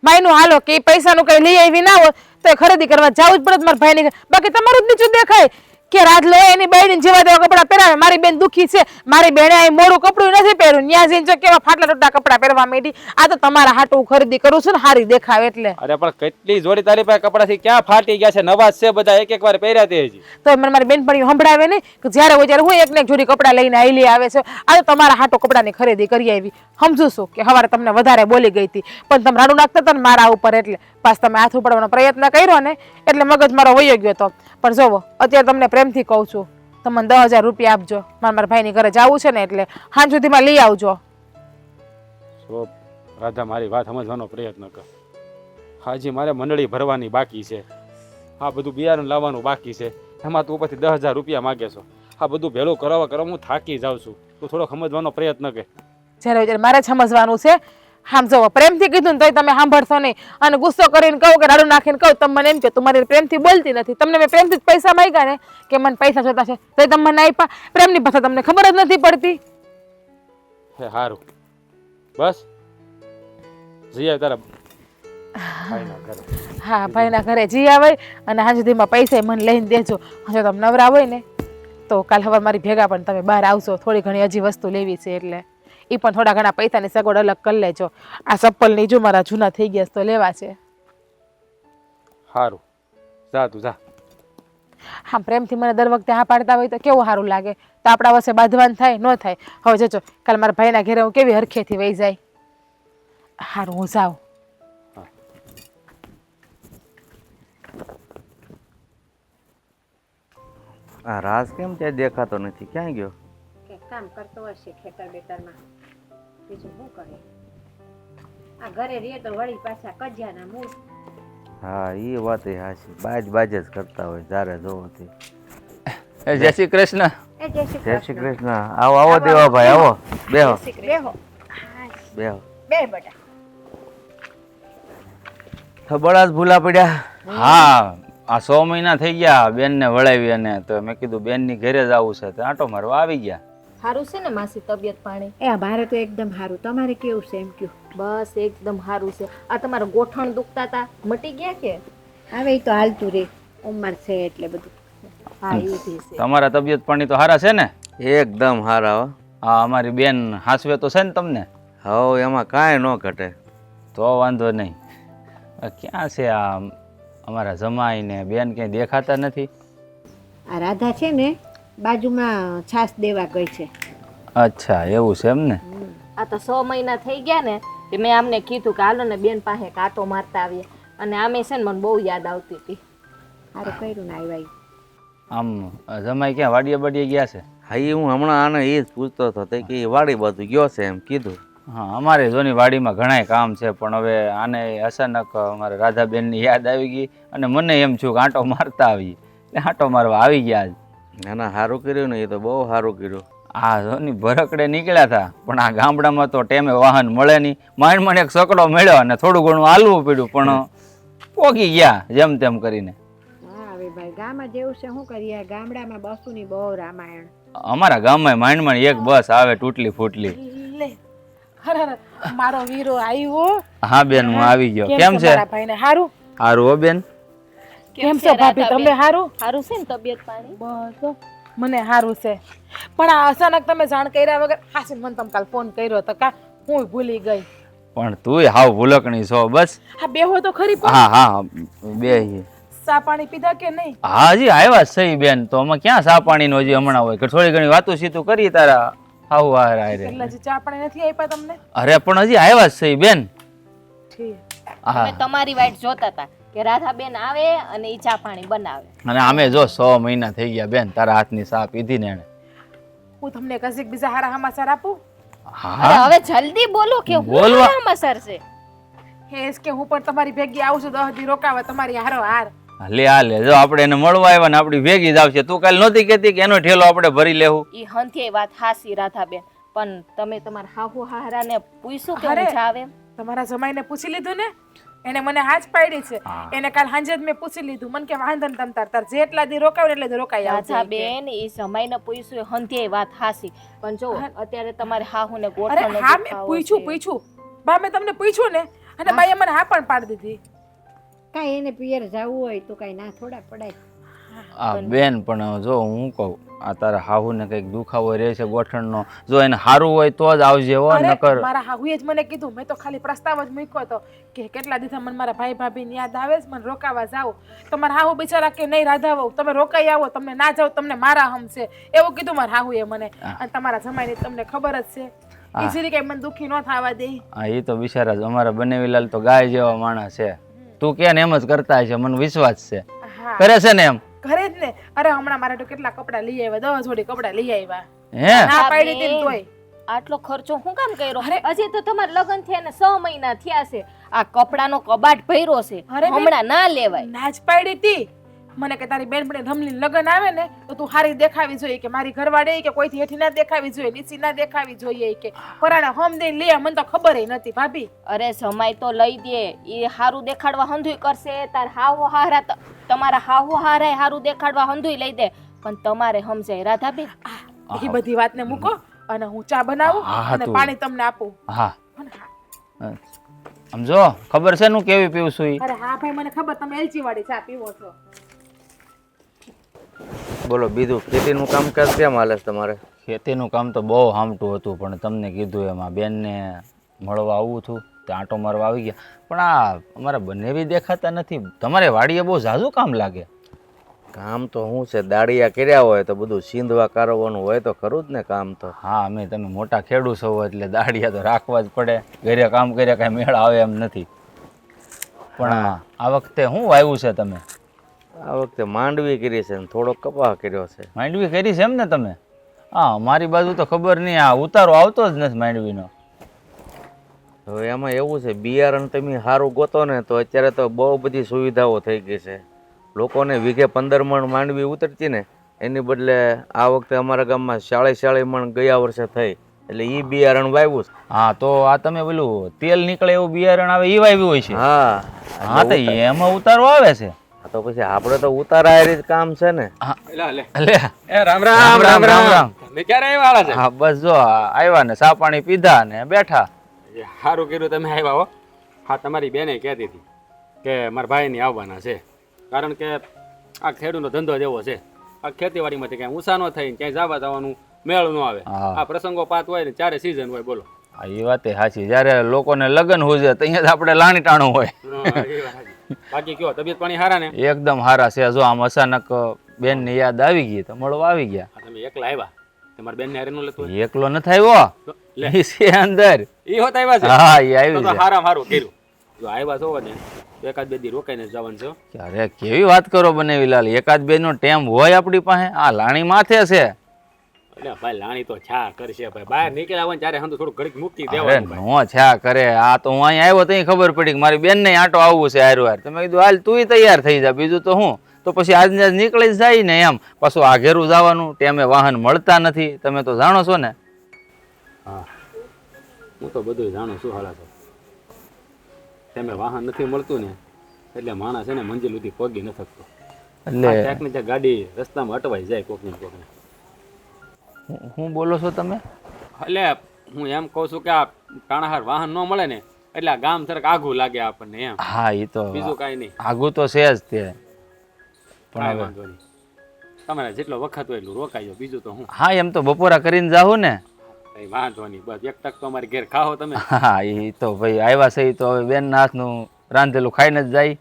ભાઈનું હાલો કે પૈસાનું કઈ લઈ આવી ના હોય તો એ ખરીદી કરવા જવું જ પડે મારા ભાઈને ઘરે. બાકી તમારું જ નીચું દેખાય કે રાત લો એની બાયડીને જેવા તેવા કપડાં પહેરાવે. મારી બેન દુખી છે, મારી બેને અહીં મોડું કપડું નથી પહેર્યું, ન્યા જઈને જો કેવા ફાટલા ટોટા કપડાં પહેરવા માંડી. આ તો તમારા હાટું ખરીદી કરું છું ને હારી દેખાવ એટલે. અરે પણ કેટલી જોડી તારી પાસે કપડાથી ક્યાં ફાટી ગયા છે? નવા જ છે બધા, એક વાર પહેર્યા તે હજી. તો મને મારી બેનપણીઓ સંભળાવે નહીં કે જ્યારે હોય ત્યારે હું એકને એક જોડી કપડાં લઈને આવેલી આવે છે. આ તો તમારા હાટો કપડાની ખરીદી કરી આવી. સમજુ છું કે સવારે તમને વધારે બોલી ગઈ હતી, પણ તમે રાડું નાખતા હતા ને મારા ઉપર, એટલે પાછ તમે હાથ ઉપાડવાનો પ્રયત્ન કર્યો ને એટલે મગજ મારો વયો ગયો હતો. પણ જોવો, અત્યારે તમને પ્રેમથી કહું છું, તમે 10,000 રૂપિયા આપજો. મારા ભાઈની ઘરે જવું છે ને એટલે સાંજ સુધીમાં લઈ આવજો. તો રાધા, મારી વાત સમજવાનો પ્રયત્ન કર. હાજી, મારે મંડળી ભરવાની બાકી છે. આ બધું બિયારણ લાવવાનું બાકી છે. એમાં તું પછી 10,000 રૂપિયા માગે છો. આ બધું ભેળું કરવા હું થાકી જાઉં છું. તું થોડો સમજવાનો પ્રયત્ન કર. જ્યારે જ્યારે મારે જ સમજવાનું છે. આમ જો પ્રેમથી કીધું ને તોય તમે સાંભળશો નહીં અને ગુસ્સો કરીને કહું કે રાડું નાખીને કહું તમે મને એમ કે તું મારી પ્રેમથી બોલતી નથી. તમને મેં પ્રેમથી જ પૈસા માંગ્યા ને કે મને પૈસા જોતા છે તો તમે મને આપ્યા. પ્રેમની ભાષા તમને ખબર જ નથી પડતી. હે હારું બસ જીયા તારા ભાઈના ઘરે. હા ભાઈના ઘરે જી આવે અને હાજ સુધીમાં પૈસા મને લઈને દેજો. જો તમે નવરા હોય ને તો કાલ સવાર મારી ભેગા પણ તમે બહાર આવશો. થોડી ઘણી હજી વસ્તુ લેવી છે એટલે એ પણ થોડા ઘણા પૈસાની સગવડ અલગ કરી લેજો. આ ચપ્પલની જો મારા જૂના થઈ ગયા તો લેવા છે. હારું જા તું જા. હા પ્રેમથી મને દર વખતે હા પાડતા હોય તો કેવું સારું લાગે. તો આપણા વચ્ચે બાંધવાન થાય ન થાય. હવે જજો કાલ મારા ભાઈના ઘરે હું કેવી હરખેથી વહી જાય. સારું હું જાઉં. આ રાજ કેમ ત્યાં દેખાતો નથી? ક્યાં ગયો? કે કામ કરતો હશે ખેતર બેતરમાં, બીજું શું કરે? આ ઘરે રહે તો વળી પાછા કજિયાના મૂળ. હા એ વાત એ હાચી. બાજ જ કરતા હોય જ્યારે જોવો તે. જય શ્રી કૃષ્ણ. એ જય શ્રી જય શ્રી કૃષ્ણ. કૃષ્ણ. આવો આવો દેવાભાઈ આવો. બેહો બેહો બેહો. બે બેટા. થબડા જ ભૂલા પડ્યા. હા આ 6 મહિના થઈ ગયા બેન ને વળાવી અને તો મેં કીધું બેન ની ઘરે જ આવું છે તો આંટો મારવા આવી ગયા. સારું છે ને માસી તબિયત પાણી? એ અમારે તો એકદમ સારું. તમારે કેવું છે એમ કયો? બસ એકદમ સારું છે. આ તમારા ગોઠણ દુખતા હતા મટી ગયા કે? હવે ઈ તો હાલતું રે, ઉંમર છે એટલે બધું. હા એ બી છે. તમારા તબિયત પાણી તો સારા છે ને? એકદમ હારા હો. હા અમારી બેન હાસવે તો છે ને તમને? હવ એમાં કાંઈ ન ઘટે. તો વાંધો નહીં. ક્યાં છે આ અમારા જમાઈ ને બેન ક્યાંય દેખાતા નથી? આ રાધા છે ને બાજુમાં છાસ દેવા ગઈ છે. અચ્છા એવું છે એમ ને? આ તો 6 મહિના થઈ ગયા ને તે મેં આમને કીધું કે હાલો ને બેન પાસે કાંટો મારતા આવીએ અને આમે છે ને મને બહુ યાદ આવતી હતી. સારું કર્યું ને આવ્યા ઈ. આમ જમાઈ ક્યાં વાડીએ બાડીએ ગયા છે? હા એ હું હમણાં આને એ જ પૂછતો હતો તે કે એ વાડી બાજુ ગયો છે એમ કીધું. હા અમારે જોની વાડીમાં ઘણાય કામ છે પણ હવે આને અચાનક અમારા રાધાબેનની યાદ આવી ગઈ અને મને એમ થયું કે આંટો મારતા આવી એટલે આંટો મારવા આવી ગયા. એના સારું કર્યું ને એ તો બહુ સારું કર્યું. આ જોની ભરકડે નીકળ્યા હતા પણ આ ગામડામાં તો ટેમે વાહન મળે નહીં. માંડ એક સકડો મળ્યો અને થોડું ઘણું હાલવું પડ્યું પણ પોગી ગયા જેમ તેમ કરીને. હા હવે ભાઈ ગામમાં જેવું છે શું કરીએ? ગામડામાં બસુની બહુ રામાયણ. અમારા ગામમાં માંડ એક બસ આવે તૂટલી ફૂટલી. લે હર મારો વીરો આવ્યો. હા બેન હું આવી ગયો. કેમ છે? મારા ભાઈને હારું? હારું હો બેન. કેમ છે ભાભી તમે હારું? સારું છે ને તબિયત પાણી? બસ મને હારું છે પણ આ અચાનક તમે જાણ કર્યા વગર હાસી મને તમે કાલ ફોન કર્યો તો કા હું ભૂલી ગઈ. પણ તુંય હાવ ભૂલકણી છો બસ. હા બેહો તો ખરી પણ હા હા બે ચા પાણી પીધા કે નહીં? હા હજી આવ્યા સહી બેન તો અમે ક્યાં ચા પાણી નો હજી હમણાં હોય કે થોડી ઘણી વાતું સીતું કરી તારા હાવ વાર આરે. એટલે હજી ચા પાણી નથી આપ્યા તમને? અરે પણ હજી આવ્યા સહી બેન. ઠીક. હા અમે તમારી વાઈટ જોતા હતા કે રાધાબેન આવે અને ઈ ચા પાણી બનાવે. અને અમે જો 100 મહિના થઈ ગયા બેન તારા હાથની ચા પીધી ને એને. હું તમને કશીક બીજા હારા સમાચાર આપું? હા અરે હવે જલ્દી બોલો કે હું બોલવા. સમાચાર છે. હેસ કે હું પણ તમારી ભેગી આવું છું 10 દી રોકાવા તમારી હારો હાર. લે આ લે જો આપણે એને મળવા આવ્યા ને આપણી ભેગી જ આવશે. તું કાલ નહોતી કહેતી કે એનો ઠેલો આપણે ભરી લેવું? ઈ હંથે વાત હાસી રાધાબેન પણ તમે તમારા હાહુ હાહરાને પૂછ્યું કે અરે. હું જાવ એમ? તમારા જમાઈને પૂછી લીધું ને? એને મને હાજ પાડી છે. એને કાલ સાંજે જ મેં પૂછી લીધું. મને કે વાંધો ને તમ તાર જેટલા દી રોકાવ એટલે દી રોકાઈ આવજે. રાધાબેન ઈ જમાઈને પૂછ્યું હંથે વાત હાસી પણ જો અત્યારે તમારે હાહુને અરે ગોઠણનો હા મેં દુખાવો પૂછ્યું બા મેં તમને પૂછ્યું ને અને બાઈએ મને હા પણ પાડી દીધી. કાંઈ એને પિયર જવું હોય તો કાંઈ ના થોડા પડાય. આ બેન પણ જો હું કહું આ તારા હાહુને કંઈક દુખાવો રહે છે ગોઠણનો જો એને સારું હોય તો જ આવજે હો અરે નકર. મારા હાહુએ જ મને કીધું. મેં તો ખાલી પ્રસ્તાવ જ મૂક્યો હતો કે કેટલા દિવસ મને મારા ભાઈ ભાભીની યાદ આવે છે મને રોકાવા જાવ. તમારા હાહુ બિચારા કે નહીં રાધા વહુ તમે રોકાઈ આવો તમને ના જાવ તમને મારા હમ છે એવું કીધું મારા હાહુએ મને. અને તમારા જમાઈની તમને ખબર જ છે ઈઝીલી કઈ મને દુખી ન થવા દે. હા એ તો બિચારા જ અમારા બનેવીલાલ તો ગાય જેવા માણસ છે. તું કે ને એમ જ કરતા છે મને વિશ્વાસ છે. હા કરે છે ને એમ? ઘરે જ ને. અરે હમણાં મારે તો કેટલા કપડા લઈ આવ્યા 10 જોડી કપડા લઈ આવ્યા. હે ના પાડી હતી ને તોય. આટલો ખર્ચો હું કામ કર્યો? હજી તો તમારા લગ્ન થયા ને 6 મહિના થયા છે. આ કપડાનો કબાટ ભર્યો છે અરે બેન. હમણાં ના લેવાય. નાચ પાડી હતી મને કે તારી બેનપણી રમલી લગન આવે ને તો તું હારી દેખાવી જોઈએ કે મારી ઘરવાળી કે કોઈથી હેઠી ના દેખાવી જોઈએ, નીચી ના દેખાવી જોઈએ કે પરાણા હમ દે લે. મને તો ખબર નથી ભાભી. અરે જમાઈ તો લઈ દે, એ હારું દેખાડવા હંધુય કરશે. તાર હાહુ હારા તમારા હાહુ હારાય હારું દેખાડવા હંધુય લઈ દે, પણ તમારે સમજાય રાધાબેન. એ બધી વાતને મૂકો અને હું ચા બનાવું હા, અને તું- પાણી તમને આપું. હા અને હા, સમજો ખબર છે હું કેવી પીવું છું ઈ? અરે હા ભાઈ મને ખબર તમે એલચી વાળી ચા પીવો છો. બોલો બીજું ખેતીનું કામકાજ કેમ હાલે છે તમારે? ખેતીનું કામ તો બહુ હામટું હતું, પણ તમને કીધું એમાં બેનને મળવા આવું છું તે આંટો મારવા આવી ગયા. પણ આ અમારા બંને બી દેખાતા નથી. તમારે વાડીએ બહુ ઝાઝું કામ લાગે. કામ તો શું છે, દાડિયા કર્યા હોય તો બધું સીંધવા કારવવાનું હોય તો ખરું જ ને કામ તો. હા, અમે તમે મોટા ખેડૂત છો એટલે દાડિયા તો રાખવા જ પડે. ઘરે કામ કર્યા કાંઈ મેળ આવે એમ નથી. પણ આ વખતે શું વાવ્યું છે તમે? આ વખતે માંડવી કરી છે ને થોડો કપાહ કર્યો છે. માંડવી કરી છે એમ ને તમે? હા, મારી બાજુ તો ખબર નહીં, આ ઉતારો આવતો જ નથી માંડવીનો. હવે એમાં એવું છે, બિયારણ તમે સારું ગોતો ને તો અત્યારે તો બહુ બધી સુવિધાઓ થઈ ગઈ છે. લોકોને વીઘે 15 મણ માંડવી ઉતરતી ને એની બદલે આ વખતે અમારા ગામમાં 40 મણ ગયા વર્ષે થઈ, એટલે એ બિયારણ વાવ્યું છે. હા, તો આ તમે પેલું તેલ નીકળે એવું બિયારણ આવે એ વાવ્યું હોય છે? હા હા, તો એમાં ઉતારો આવે છે. તો પછી આપણે તો ઉતારાયેલી જ કામ છે ને. લે એ રામ રામ રામ રામ રામ. તમે ક્યારે આવ્યા આલા છે? હા, બસ જો આવ્યા ને ચા પાણી પીધા ને બેઠા. સારું કર્યું તમે આવ્યા હો. હા, તમારી બેને કહેતી હતી કે મારા ભાઈની આવવાના છે, કારણ કે આ ખેડૂતનો ધંધો જેવો છે. આ ખેતીવાડીમાંથી ક્યાંય ઊંચા ન થાય, ક્યાંય જવા જવાનું મેળ ન આવે. હા. આ પ્રસંગો પાત હોય ને ચારે સિઝન હોય. બોલો. હા, એ વાત સાચી. જ્યારે લોકોને લગ્ન હોય તો અહીંયા જ આપણે લાણી ટાણું હોય. બાકી કયો તબિયત પાણી સારા ને? એકદમ હારા છે. જો આમ અચાનક બેનની યાદ આવી ગઈ તો મળવા આવી ગયા. હા, તમે એકલા આવ્યા? તમારા બેનને હારે ન લેતું હોય? એકલો નથી આવ્યો, લે. ઈ છે અંદર. ઈ હોત આવ્યા છે? હા, એ તો આવી તો છે. હારામાં હારું કર્યું. જો આવ્યા છો ને તો એકાદ બે દી રોકાઈને જ જવાનું છે હો. અરે કેવી વાત કરો બનેવી લાલ, એકાદ બે નો ટેમ હોય આપણી પાસે? આ લાણી માથે છે. એટલે ભાઈ લાણી તો છા કરશે ભાઈ. બહાર નીકળ્યા હોય ને ત્યારે હંધું થોડું ઘડીક મૂકી અરે દેવાનું ભાઈ. નો છા કરે. આ તો હું અહીંયા આવ્યો તો ખબર પડી કે મારી બેન ને આંટો આવવું છે હારું હાર. તમે કીધું હાલ તું તૈયાર થઈ જા, બીજું તો હું તો પછી આજને આજ નીકળી જ જાય ને એમ. પાછું આ ઘેરું જવાનું ટેમે વાહન મળતા નથી, તમે તો જાણો છો ને. હા, હું તો બધું જાણું છું હાલા છો. તમે વાહન નથી મળતું ને એટલે માણસ છે ને મંજિલ સુધી પગી ન શકતો. એટલે ક્યાંક ને ક્યાંક ગાડી રસ્તામાં અટવાઈ જાય કોકને કોકને. હું બોલો છો તમે? એટલે હું એમ કહું છું કે આ ટાણાહાર વાહન ન મળે ને એટલે આ ગામ તરક આઘું લાગે આપણને એમ. હા, એ તો બીજું કાંઈ નહીં. આગું તો છે જ તે. કાંઈ વાંધો નહીં. તમારે જેટલો વખત હોય એટલું રોકાઈ જાઓ, બીજું તો હું. હા, એમ તો બપોરા કરીને જાઉં ને. કઈ વાંધો નહીં. બસ એક ટક તો અમારી ઘેર ખાઓ તમે. હા, એ તો ભાઈ આવ્યા છે ઈ તો હવે બેન હાથનું રાંધેલું ખાઈને જ જાય.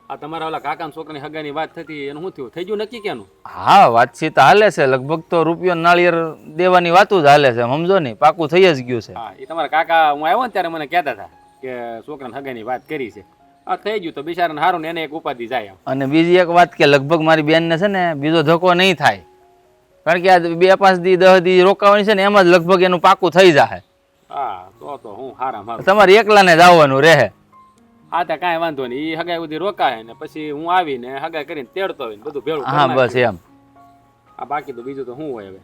આ તમારા ઓલા કાકા છોકરાની હગાની વાત થતી એનું શું થયું? થઈ ગયું નક્કી ક્યાંનું? હા, વાતચીત હાલે છે. લગભગ તો રૂપિયો નાળિયેર દેવાની વાતું જ હાલે છે, સમજો ને. પાકું થઈ જ ગયું છે. હા, એ તમારા કાકા હું આવ્યો ને ત્યારે મને કહેતા હતા કે છોકરાની હગાની વાત કરી છે. આ થઈ ગયું તો બિચારાને હારું ને એને એક ઉપાધિ જાય આમ. અને બીજી એક વાત કે લગભગ મારી બેનને છે ને બીજો ધક્કો નહીં થાય, કારણ કે આ 2-5 દી 10 દી રોકાવાની છે ને એમાં જ લગભગ એનું પાકું થઈ જાય. હા, તો હું હારા મારું. તમારે એકલાને જ આવવાનું રહે. હા, તો કાંઈ વાંધો નહીં. એ હગાઈ સુધી રોકાય ને પછી હું આવીને હગાઈ કરીને તેડતો હોય ને બધું ભેળું કરી હા, બસ નાખીએ. એમ. આ બાકી તો બીજું તો શું હોય હવે.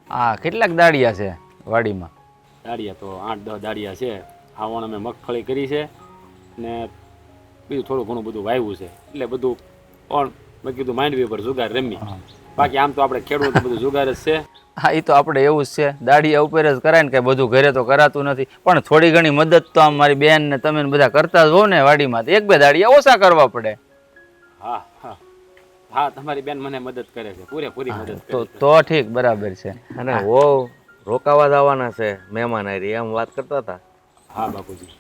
હા, કેટલાક દાડિયા છે વાડીમાં? દાળિયા તો 8-10 દાળિયા છે. આવણ અમે મગફળી કરી છે ને બીજું થોડું ઘણું બધું વાવ્યું છે. એટલે બધું પણ મેં કીધું માંડવી પર જુગાર રમી. બાકી આમ તો આપણે ખેડૂત બધું જુગાર જ છે. હા, એ તો આપણે એવું જ છે. દાડિયા ઉપર જ કરાય ને, કે બધું ઘરે તો કરાતું નથી. પણ થોડી ઘણી મદદ તો આમ મારી બેન ને તમે ને બધા કરતા જ હો ને વાડીમાં, તો 1-2 દાડિયા ઓછા કરવા પડે. હા હા હા, તમારી બેન મને મદદ કરે છે, પૂરેપૂરી મદદ કરે છે. તો ઠીક, બરાબર છે. અને વહુ રોકાવા જવાના છે મહેમાન હારી, એમ વાત કરતા હતા. હા બાપુજી,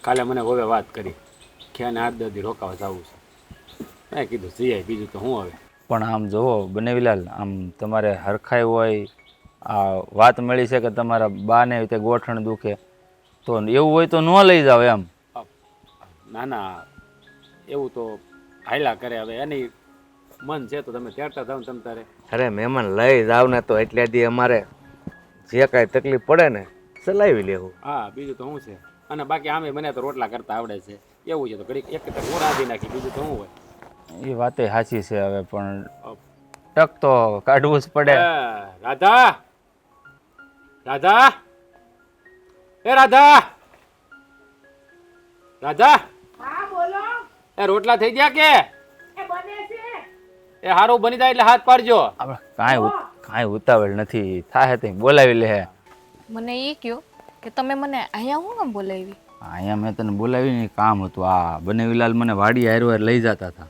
કાલે મને હવે વાત કરી કે આને 8-10 દી રોકાવા જવું છે. મેં કીધું જઈએ, બીજું તો હું હવે. પણ આમ જુઓ બનેવીલાલ, આમ તમારે હરખાઈ હોય, આ વાત મળી છે કે તમારા બાને તે ગોઠણ દુખે, તો એવું હોય તો ન લઈ જાવ એમ. ના ના, એવું તો હાયલા કરે. હવે એની મન છે તો તમે તેડતા જાવ ને તમ તારે. અરે મહેમાન લઈ જાવ ને તો એટલે દી અમારે જે કાંઈ તકલીફ પડે ને ચલાવી લેવું. હા, બીજું તો શું છે. અને બાકી આમે મને તો રોટલા કરતા આવડે છે. એવું છે તો ઘડીક એક હું રાંધી નાખી, બીજું તો શું હોય. એ વાતે સાચી છે હવે, પણ ટક તો કાઢવું જ પડે. રાધા રાધા એ રાધા રાધા હા બોલો એ રોટલા થઈ ગયા કે એ બને છે એ હારું બની જાય એટલે હાથ પાડજો. આપણે કાંઈ ઉતાવળ નથી, થાય તે બોલાવી લે. મને એ કહો કે તમે મને અહીંયા હું કેમ બોલાવી? અહીંયા મેં તને બોલાવીને કામ હતું. આ બનેવીલાલ મને વાડીએ હારવાર લઈ જતા હતા,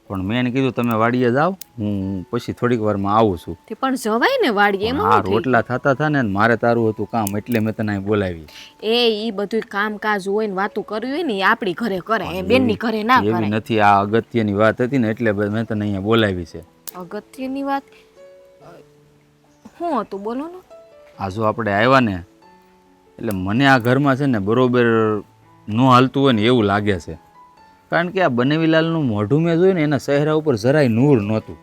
પણ મેં એને કીધું તમે વાડીએ જાઓ, હું પછી થોડીક વારમાં આવું છું. તે પણ જવાય ને વાડીએ, એમાં હા, શું થઈ? રોટલા થતા હતા ને મારે તારું હતું કામ, એટલે મેં તને અહીં બોલાવી. ઈ બધું કામકાજ હોય ને વાતું કરવી હોય ને એ આપણી ઘરે કરે, એ બેનની ઘરે ના એવી કરે. નથી, આ અગત્યની વાત હતી ને એટલે મેં તને અહીંયા બોલાવી છે. અગત્યની વાત શું હતું બોલો ને? આ જો આપણે આવ્યા ને એટલે મને આ ઘરમાં છે ને બરોબર ન હાલતું હોય ને એવું લાગે છે. કારણ કે આ બનેવીલાલનું મોઢું મેં જોયું ને એના ચહેરા ઉપર જરાય નૂર નહોતું.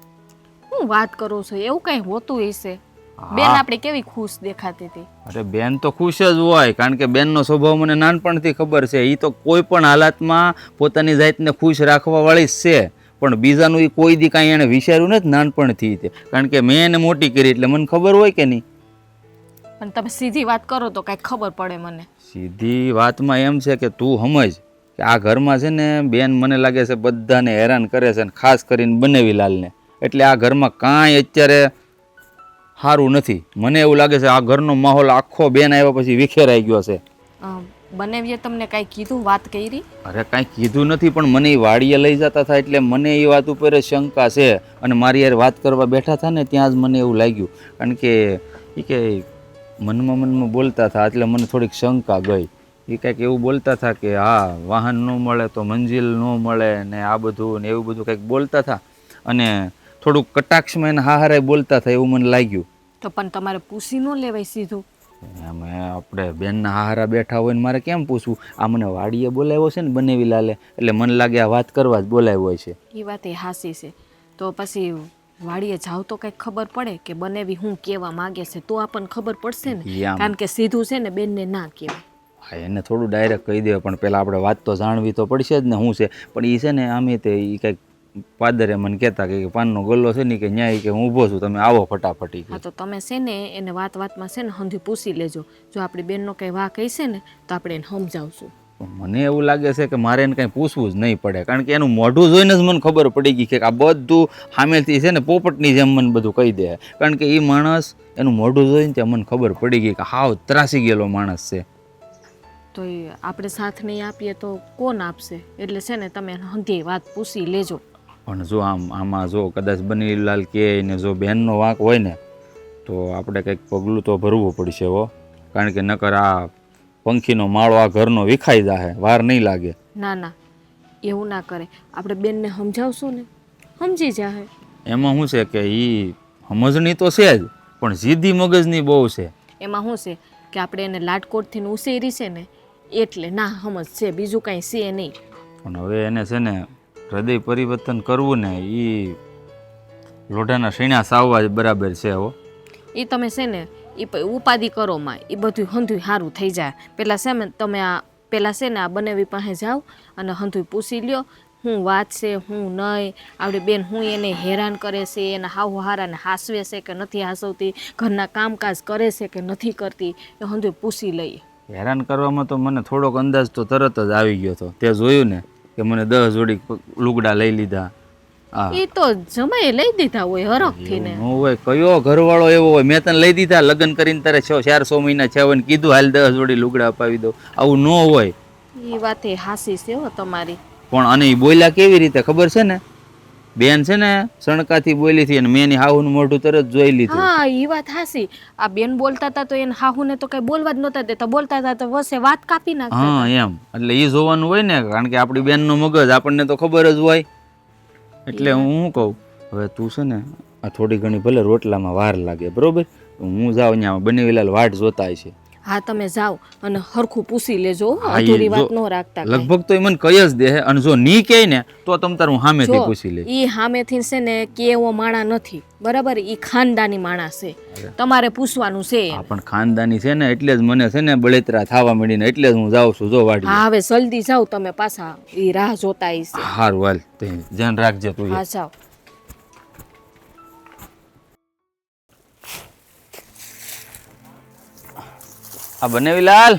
હું વાત કરો છો? એવું કઈ હોતું હશે? હા. બેન આપણે કેવી ખુશ દેખાતી હતી. અરે બેન તો ખુશ જ હોય, કારણ કે બેનનો સ્વભાવ મને નાનપણથી ખબર છે. એ તો કોઈ પણ હાલાતમાં પોતાની જાતને ખુશ રાખવા વાળી જ છે, પણ બીજાનું એ કોઈ દી કાંઈ એને વિચાર્યું નથી નાનપણથી તે. કારણ કે મેં એને મોટી કરી એટલે મને ખબર હોય કે નહીં. પણ તમે સીધી વાત કરો તો કાંઈ ખબર પડે મને. સીધી વાતમાં એમ છે કે તું સમજ કે આ ઘરમાં છે ને બેન મને લાગે છે બધાને હેરાન કરે છે, અને ખાસ કરીને બનેવીલાલને. એટલે આ ઘરમાં કાંઈ અત્યારે સારું નથી. મને એવું લાગે છે આ ઘરનો માહોલ આખો બેન આવ્યા પછી વિખેરાઈ ગયો છે. બનેવીએ તમને કાંઈ કીધું, વાત કરી? અરે કાંઈ કીધું નથી, પણ મને એ વાડીએ લઈ જતા હતા એટલે મને એ વાત ઉપર શંકા છે. અને મારી યાર વાત કરવા બેઠા હતા ને ત્યાં જ મને એવું લાગ્યું, કારણ કે એ કે મનમાં બોલતા હતા એટલે મને થોડીક શંકા ગઈ. એ કંઈક એવું બોલતા હતા કે હા વાહન ન મળે તો મંજિલ ન મળે ને આ બધું ને એવું બધું કંઈક બોલતા હતા, અને થોડુંક કટાક્ષમાં એને હાહારાય બોલતા હતા એવું મને લાગ્યું. તો પણ તમારે પૂછી ન લેવાય સીધું? એમ આપણે બેનના હારા બેઠા હોય ને મારે કેમ પૂછવું? આ મને વાડીએ બોલાવ્યો છે ને બનેવીલાલે, એટલે મને લાગે આ વાત કરવા જ બોલાવ્યો હોય છે. એ વાત એ હાસી છે. તો પછી વાડીએ જાવ તો કંઈક ખબર પડે કે બનેવી હું કહેવા માંગે છે, તો આપણને ખબર પડશે ને. યામ. કારણ કે સીધું છે ને બેનને ના કહેવાય. હા, એને થોડું ડાયરેક્ટ કહી દે, પણ પહેલાં આપણે વાત તો જાણવી તો પડશે જ ને શું છે. પણ એ છે ને આમે તે એ કંઈક પાદરે મને કહેતા કે પાનનો ગલ્લો છે ને કે ન્યાય કે હું ઊભો છું, તમે આવો ફટાફટી. હા, તો તમે છે ને એને વાતમાં છે ને હંધી પૂછી લેજો. જો આપણી બેનનો કંઈ વાંક હશે ને તો આપણે એને સમજાવશું. મને એવું લાગે છે કે મારે એને કંઈ પૂછવું જ નહીં પડે, કારણ કે એનું મોઢું જોઈને જ મને ખબર પડી ગઈ કે આ બધું સામેથી છે ને પોપટની જેમ મને બધું કહી દે. કારણ કે એ માણસ એનું મોઢું જોઈને ત્યાં મને ખબર પડી ગઈ કે હાવ ત્રાસી ગયેલો માણસ છે. તો એ આપણે સાથ નહીં આપીએ તો કોણ આપશે? એટલે છે ને તમે હંધી વાત પૂછી લેજો. પણ જો આમાં જો કદાચ બનેવીલાલ કહે ને જો બહેનનો વાંક હોય ને તો આપણે કંઈક પગલું તો ભરવું પડશે હો. કારણ કે નકર આ પંખીનો માળો આ ઘરનો વિખાઈ જાહે, વાર નહીં લાગે. ના ના, એવું ના કરે. આપણે બેનને સમજાવશું ને સમજી જાહે. એમાં શું છે કે એ સમજણી તો છે જ, પણ જીદી મગજની બહુ છે. એમાં શું છે કે આપણે એને લાટકોટથી ઉછેરી છે ને એટલે ના સમજ છે, બીજું કાંઈ છે નહીં. પણ હવે એને છે ને હૃદય પરિવર્તન કરવું ને એ લોઢાના શીણા સાવવા જ બરાબર છે હો. એ તમે છે ને એ ઉપાધિ કરો માં, એ બધું હંધુય સારું થઈ જાય. પહેલાં છે ને તમે આ પહેલાં છે ને આ બનેવી પાસે જાઓ અને હંધુય પૂછી લ્યો શું વાત છે શું નહીં. આપણી બેન હું એને હેરાન કરે છે, એના હાવ હારાને હાસવે છે કે નથી હાસવતી, ઘરના કામકાજ કરે છે કે નથી કરતી, એ હંધુય પૂછી લઈએ. હેરાન કરવામાં તો મને થોડોક અંદાજ તો તરત જ આવી ગયો હતો. તે જોયું ને કે મને 10 જોડી લુગડા લઈ લીધા. હા, એ તો જમાએ લઈ દીધા હોય હરખથી ને. ન હોય કયો ઘરવાળો એવો હોય મેં તને લઈ દીધા લગ્ન કરીને તારે 400 મહિના છે ને કીધું હાલ 10 જોડી લુગડા અપાવી દો? આવું ન હોય. એ વાત એ હાસી છે હો તમારી. પણ અને એ બોલ્યા કેવી રીતે ખબર છે ને? બેન છે ને સણકાથી બોલી હતી અને મેં એની હાહુનું મોઢું તરત જોઈ લીધું. હા, એ વાત હાસી. આ બેન બોલતા હતા તો એને હાહુને તો કઈ બોલવા જ નહોતા દેતા, બોલતા હતા તો વસે વાત કાપી નાખતા. હા એમ, એટલે એ જોવાનું હોય ને, કારણ કે આપણી બેનનું મગજ આપણને તો ખબર જ હોય. એટલે હું શું કહું, હવે તું છે ને આ થોડી ઘણી ભલે રોટલામાં વાર લાગે બરોબર, હું જાઉં ત્યાં બનેવીલાલ વાટ જોતા છે. હા તમે જાઓ અને હરખું પૂછી લેજો હો, હા, એ અધૂરી જો વાત ન રાખતા કાંઈ. લગભગ તો એ મને કહી જ દે અને જો ની કહે ને તો તમ તાર હું સામેથી જો પૂછી લઈશ. ઈ સામેથી છે ને કે એવો માણા નથી બરાબર, ઈ ખાનદાની માણસ છે, તમારે પૂછવાનું છે એને. હા પણ ખાનદાની છે ને એટલે જ મને છે ને બળેતરા થવા માંડીને એટલે જ હું જાઉં છું જો વાડી. હા હવે જલ્દી જાઓ તમે, પાછા ઈ રાહ જોતા હશે. હારું હાલ તે ધ્યાન રાખજે તું. હા જાઓ. આ બનેવીલાલ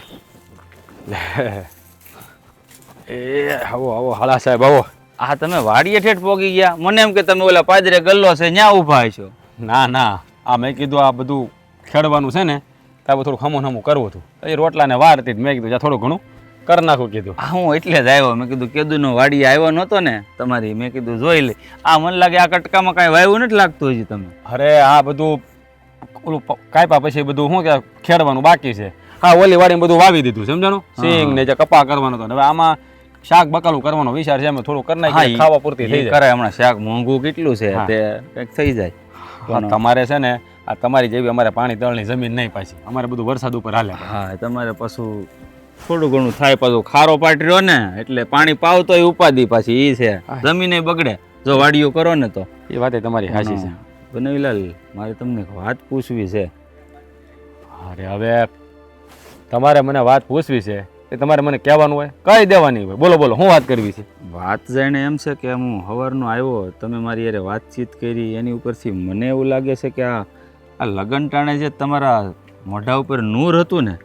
એ આવો આવો હાલા સાહેબ આવો. આ તમે વાડીએ ઠેઠ પોગી ગયા, મને એમ કે તમે ઓલા પાદરે ગલ્લો છે ન્યા ઊભા છો. ના ના, આ મેં કીધું આ બધું ખેડવાનું છે ને તો આ થોડું ખમું નમું કરવું હતું. એ રોટલાને વાર હતી મેં કીધું થોડું ઘણું કરી નાખું કીધું. આ હું એટલે જ આવ્યો, મેં કીધું કેદુનો વાડીએ આવ્યો નહોતો ને તમારી, મેં કીધું જોઈ લે. આ મને લાગે આ કટકામાં કાંઈ વાવ્યું નથી લાગતું હજી તમે. અરે આ બધું ઓલું કાપ્યા પછી બધું શું કે ખેડવાનું બાકી છે. હા ઓલી વાડીમાં બધું વાવી દીધું સમજાણું, સિંગ ને જે કપા કરવાનો હતો. હવે આમાં શાક બકાલું કરવાનો વિચાર છે, અમે થોડું કરી નાખીએ ખાવા પૂરતી થઈ જાય. કરાય હમણાં શાક મોંઘું કેટલું છે તે કંઈક થઈ જાય. હા, તમારે છે ને આ તમારી જેવી અમારે પાણી તળની જમીન નહીં પાછી, અમારે બધું વરસાદ ઉપર હાલે. હા તમારે પાછું થોડું ઘણું થાય, પાછું ખારો પાટર્યો ને એટલે પાણી પાવતો એ ઉપાધિ પાછી ઈ છે, જમીને બગડે જો વાડીઓ કરો ને તો. એ વાત તમારી સાચી છે. બનેવીલાલ મારે તમને એક વાત પૂછવી છે. અરે હવે તમારે મને વાત પૂછવી છે એ તમારે મને કહેવાનું હોય, કહી દેવાની હોય. બોલો બોલો, શું વાત કરવી છે? વાત જાણે એમ છે કે હું સવારનો આવ્યો, તમે મારી યારે વાતચીત કરી એની ઉપરથી મને એવું લાગે છે કે આ લગન ટાણે જે તમારા મોઢા ઉપર નૂર હતું ને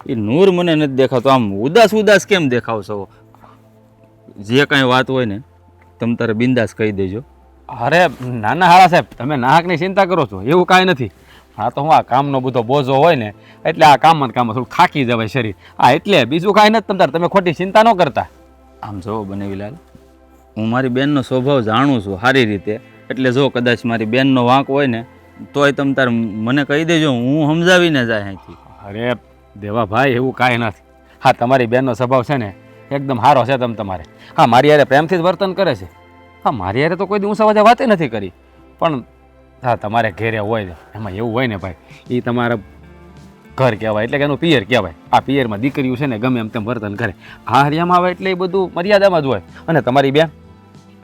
એ નૂર મને નથી દેખાતો. આમ ઉદાસ ઉદાસ કેમ દેખાવ છો? જે કાંઈ વાત હોય ને તમે તારે બિંદાસ કહી દેજો. અરે નાના હાળા સાહેબ, તમે નાહકની ચિંતા કરો છો એવું કાંઈ નથી. હા તો હું આ કામનો બધો બોજો હોય ને એટલે આ કામમાં થોડું થાકી જવાય શરીર, હા એટલે બીજું કાંઈ નથી. તમે ખોટી ચિંતા ન કરતા. આમ જો બનેવીલાલ, હું મારી બેનનો સ્વભાવ જાણું છું સારી રીતે, એટલે જો કદાચ મારી બેનનો વાંક હોય ને તોય તમે તાર મને કહી દેજો, હું સમજાવીને જાય અહીંથી. અરે દેવાભાઈ એવું કાંઈ નથી. હા તમારી બેનનો સ્વભાવ છે ને એકદમ સારો છે. તમારે હા મારી યારે પ્રેમથી જ વર્તન કરે છે. હા મારી યારે તો કોઈ દી ઊંચા વાજે વાતે નથી કરી, પણ હા તમારે ઘેરે હોય ને એમાં એવું હોય ને ભાઈ, એ તમારા ઘર કહેવાય એટલે કે એનું પિયર કહેવાય. આ પિયરમાં દીકરીઓ છે ને ગમે એમ તેમ વર્તન કરે. આ હરિયામાં આવે એટલે એ બધું મર્યાદામાં જ હોય. અને તમારી બેન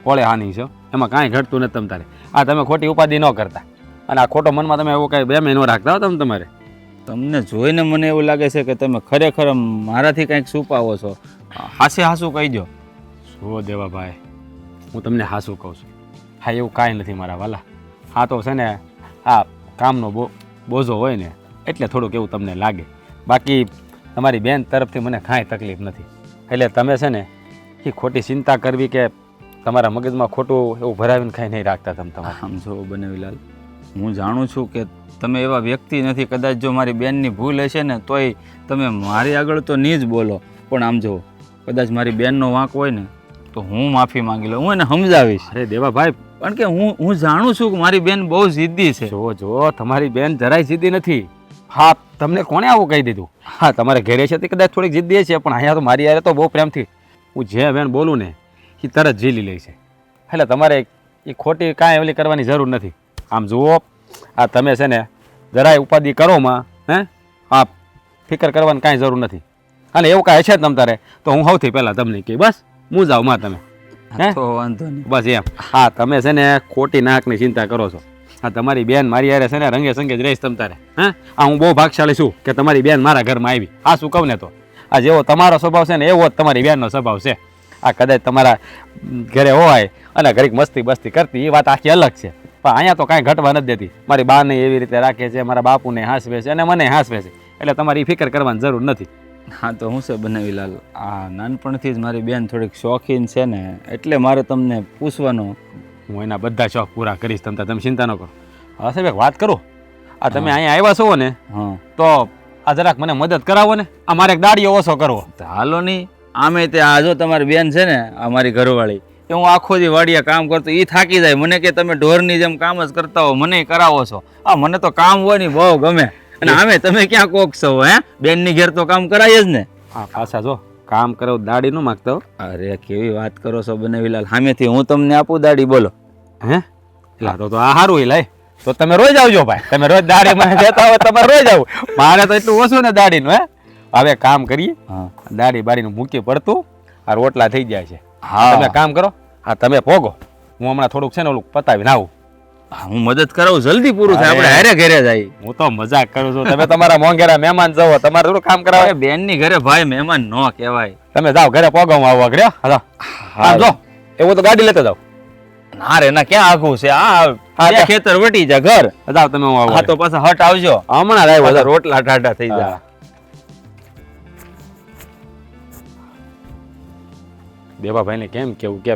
કોળે હાની છે, એમાં કાંઈ ઘટતું નથી તમારે. આ તમે ખોટી ઉપાધિ ન કરતા અને આ ખોટો મનમાં તમે એવું કાંઈ બે મહિનો રાખતા હો તમારે. તમને જોઈને મને એવું લાગે છે કે તમે ખરેખર મારાથી કંઈક છુપાવો છો. હાસે હાસું કહી દો. શું દેવાભાઈ, હું તમને હાસું કહું છું. હા એવું કાંઈ નથી મારા વાલા. હા તો છે ને આ કામનો બોજો હોય ને એટલે થોડુંક એવું તમને લાગે, બાકી તમારી બેન તરફથી મને કાંઈ તકલીફ નથી. એટલે તમે છે ને એ ખોટી ચિંતા કરવી કે તમારા મગજમાં ખોટું એવું ભરાવીને કાંઈ નહીં રાખતા તમારે. આમ જો બનેવીલાલ, હું જાણું છું કે તમે એવા વ્યક્તિ નથી, કદાચ જો મારી બેનની ભૂલ હશે ને તોય તમે મારી આગળ તો નહીં જ બોલો, પણ આમ જો કદાચ મારી બેનનો વાંક હોય ને તો હું માફી માંગી લઉં, હું એને સમજાવીશ. અરે દેવાભાઈ, કારણ કે હું જાણું છું કે મારી બેન બહુ જિદ્દી છે. જો તમારી બેન જરાય જિદ્દી નથી. હા તમને કોણે આવું કહી દીધું? હા તમારે ઘરે છે તે કદાચ થોડીક જિદ્દી છે, પણ અહીંયા તો મારી યારે તો બહુ પ્રેમથી હું જે બેન બોલું ને એ તરત ઝીલી લે છે. એટલે તમારે એ ખોટી કાંઈ ઓલી કરવાની જરૂર નથી. આમ જુઓ, આ તમે છે ને જરાય ઉપાધિ કરોમાં હા ફિકર કરવાની કાંઈ જરૂર નથી. અને એવું કાંઈ છે જ તમારે તો હું સૌથી પહેલાં તમને કહી બસ હું જાઉં માં તમે તો વાંધો નહીં બસ એમ. હા તમે છે ને ખોટી નાકની ચિંતા કરો છો. હા તમારી બેન મારી યારે છે ને રંગે સંગે જ રહીશ તમારે. હા આ હું બહુ ભાગશાળી છું કે તમારી બેન મારા ઘરમાં આવી. આ શું કહું ને તો આ જેવો તમારો સ્વભાવ છે ને એવો જ તમારી બેનનો સ્વભાવ છે. આ કદાચ તમારા ઘરે હોય અને ઘડીક મસ્તી બસ્તી કરતી એ વાત આખી અલગ છે, પણ અહીંયા તો કાંઈ ઘટવા નથી દેતી. મારી બાને એવી રીતે રાખે છે, મારા બાપુને હાંસવે છે અને મને હાંસવે છે, એટલે તમારી ફિકર કરવાની જરૂર નથી. હા તો હું છે બનેવીલાલ, આ નાનપણથી જ મારી બેન થોડીક શોખીન છે ને એટલે મારે તમને પૂછવાનો. હું એના બધા શોખ પૂરા કરીશ, તમે ચિંતા ન કરો. હા સાહેબ એક વાત કરું, આ તમે અહીંયા આવ્યા છો ને હા તો આ જરાક મને મદદ કરાવો ને, આ મારે એક દાડીઓ ઓછો કરવો. હાલો નહીં, આમે તે આ જો તમારી બેન છે ને આ મારી ઘરવાળી, એ હું આખો દી વાડીએ કામ કરતો એ થાકી જાય, મને કે તમે ઢોરની જેમ કામ જ કરતા હો, મને કરાવો છો. આ મને તો કામ હોય ને બહુ ગમે, અને આમે તમે ક્યાં કોક છો હે? બેનની ઘેર તો કામ કરાય જ ને. હા પાછા જો કામ કરો દાડી ન માગતો. અરે કેવી વાત કરો છો બનેવીલાલ, સામેથી હું તમને આપું દાડી બોલો. હે એટલે તો આ સારું લાય તો તમે રોજ આવજો ભાઈ. તમે રોજ દાઢી મને દેતા હોય તમે રોજ આવો. મારે તો એટલું ઓછું ને દાઢીનું. હવે કામ કરીએ. હા દાઢી બારીનું મૂકી પડતું આ રોટલા થઈ જાય છે. હા તમે કામ કરો. હા તમે પોગો. હું હમણાં થોડુંક છે ને ઓલું પતાવીને આવું. હું મદદ કરાવું, જલ્દી પૂરું થાય, અરે. આપણે હારે ઘરે જાય. હું તો મજાક કરું છું. તમે તમારા મોંઘેરા મહેમાન જવો, તમારે થોડું કામ કરાવે. બેન ની ઘરે ભાઈ મહેમાન ન કહેવાય. તમે જાઓ ઘરે પોગો, હું આવું ઘરે. હા હા જો એવું તો ગાડી લેતા જાઓ. ના રે ના, ક્યાં આઘું છે આ હા, બે તો- ખેતર વટી જા ઘર. જાઓ તમે, હું આવું હા તો પાછા હટ આવજો. હમણાં જ આવ્યો. પાછા જાઓ. રોટલા ટાઢા થઈ જાય. હા. દેવાભાઈને કેમ કેવું કે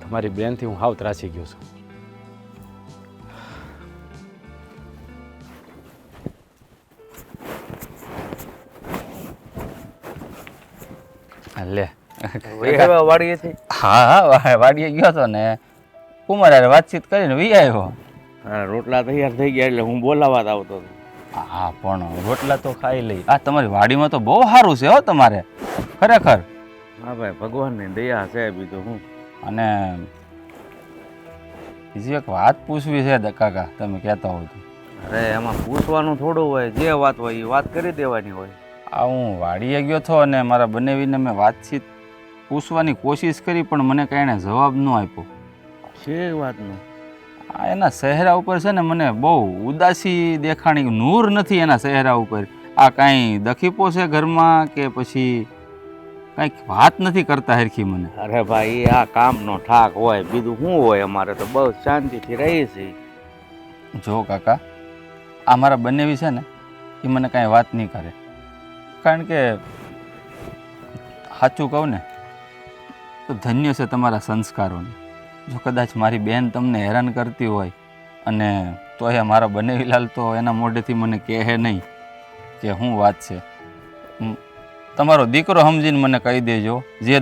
તમારી બેનથી હું હાવ ત્રાસી ગયો છું. લે વેવા વાળીએથી હા હા વાડીએ ગયો તો ને કુમાર હારે વાતચીત કરીને વી આવ્યો. રોટલા તૈયાર થઈ ગયા એટલે હું બોલાવા જ આવતો હતો. હા પણ રોટલા તો ખાઈ લઈ. આ તમારી વાડીમાં તો બહુ સારું છે હો તમારે, ખરેખર. હા ભાઈ, ભગવાનની દયા છે બીજું હું. અને બીજી એક વાત પૂછવી છે કાકા, તમે કહેતા હો તો. અરે એમાં પૂછવાનું થોડું હોય, જે વાત હોય એ વાત કરી દેવાની હોય. આ હું વાડીએ ગયો હતો અને મારા બંનેવીને મેં વાતચીત પૂછવાની કોશિશ કરી પણ મને કાંઈ એણે જવાબ ન આપ્યો. છે વાતનું? આ એના ચહેરા ઉપર છે ને મને બહુ ઉદાસી દેખાણી, નૂર નથી એના ચહેરા ઉપર. આ કાંઈ દખીપો છે ઘરમાં કે પછી કાંઈક વાત નથી કરતા હરખી મને. અરે ભાઈ, એ આ કામનો ઠાક હોય, બીજું શું હોય. અમારે તો બહુ શાંતિથી રહી છે. જો કાકા, આ મારા બંનેવી છે ને એ મને કાંઈ વાત નહીં કરે. કારણ કે સાચું કહું ને તો ધન્ય છે તમારા સંસ્કારોને. જો કદાચ મારી બેન તમને હેરાન કરતી હોય અને તોય મારા બંનેવીલાલ તો એના મોઢેથી મને કહે નહીં કે શું વાત છે. તમારો દીકરો સમજીને મને કહી દેજો જે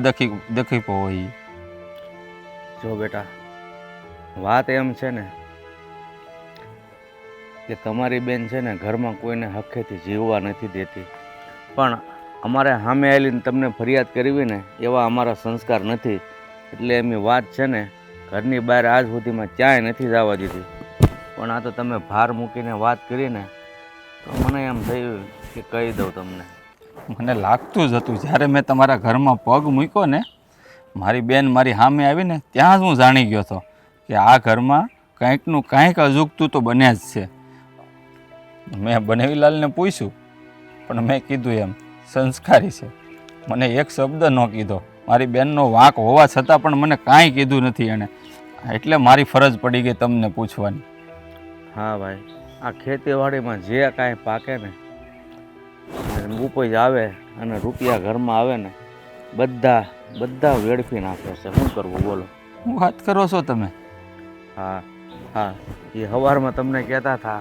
દખીપો હોય ઈ. જો બેટા, વાત એમ છે ને કે તમારી બેન છે ને ઘરમાં કોઈને હક્કેથી જીવવા નથી દેતી. પણ અમારે સામે આવીને તમને ફરિયાદ કરવી ને એવા અમારા સંસ્કાર નથી. એટલે એમની વાત છે ને ઘરની બહાર આજ સુધીમાં ક્યાંય નથી જવા દીધી. પણ આ તો તમે ભાર મૂકીને વાત કરીને તો મને એમ થયું કે કહી દઉં તમને. મને લાગતું જ હતું જ્યારે મેં તમારા ઘરમાં પગ મૂક્યો ને, મારી બેન મારી સામે આવીને ત્યાં જ હું જાણી ગયો હતો કે આ ઘરમાં કંઈકનું કાંઈક અજુગતું તો બન્યા જ છે. મેં બનેવીલાલને પૂછ્યું પણ મેં કીધું એમ સંસ્કારી છે, મને એક શબ્દ ન કીધો. મારી બેનનો વાંક હોવા છતાં પણ મને કાંઈ કીધું નથી એણે. એટલે મારી ફરજ પડી ગઈ તમને પૂછવાની. હા ભાઈ, આ ખેતીવાડીમાં જે કાંઈ પાકે ને ઉપજ આવે અને રૂપિયા ઘરમાં આવે ને બધા વેડફી નાખે છે. શું કરવું બોલો? શું વાત કરો છો તમે? હા હા, એ સવારમાં તમને કહેતા હતા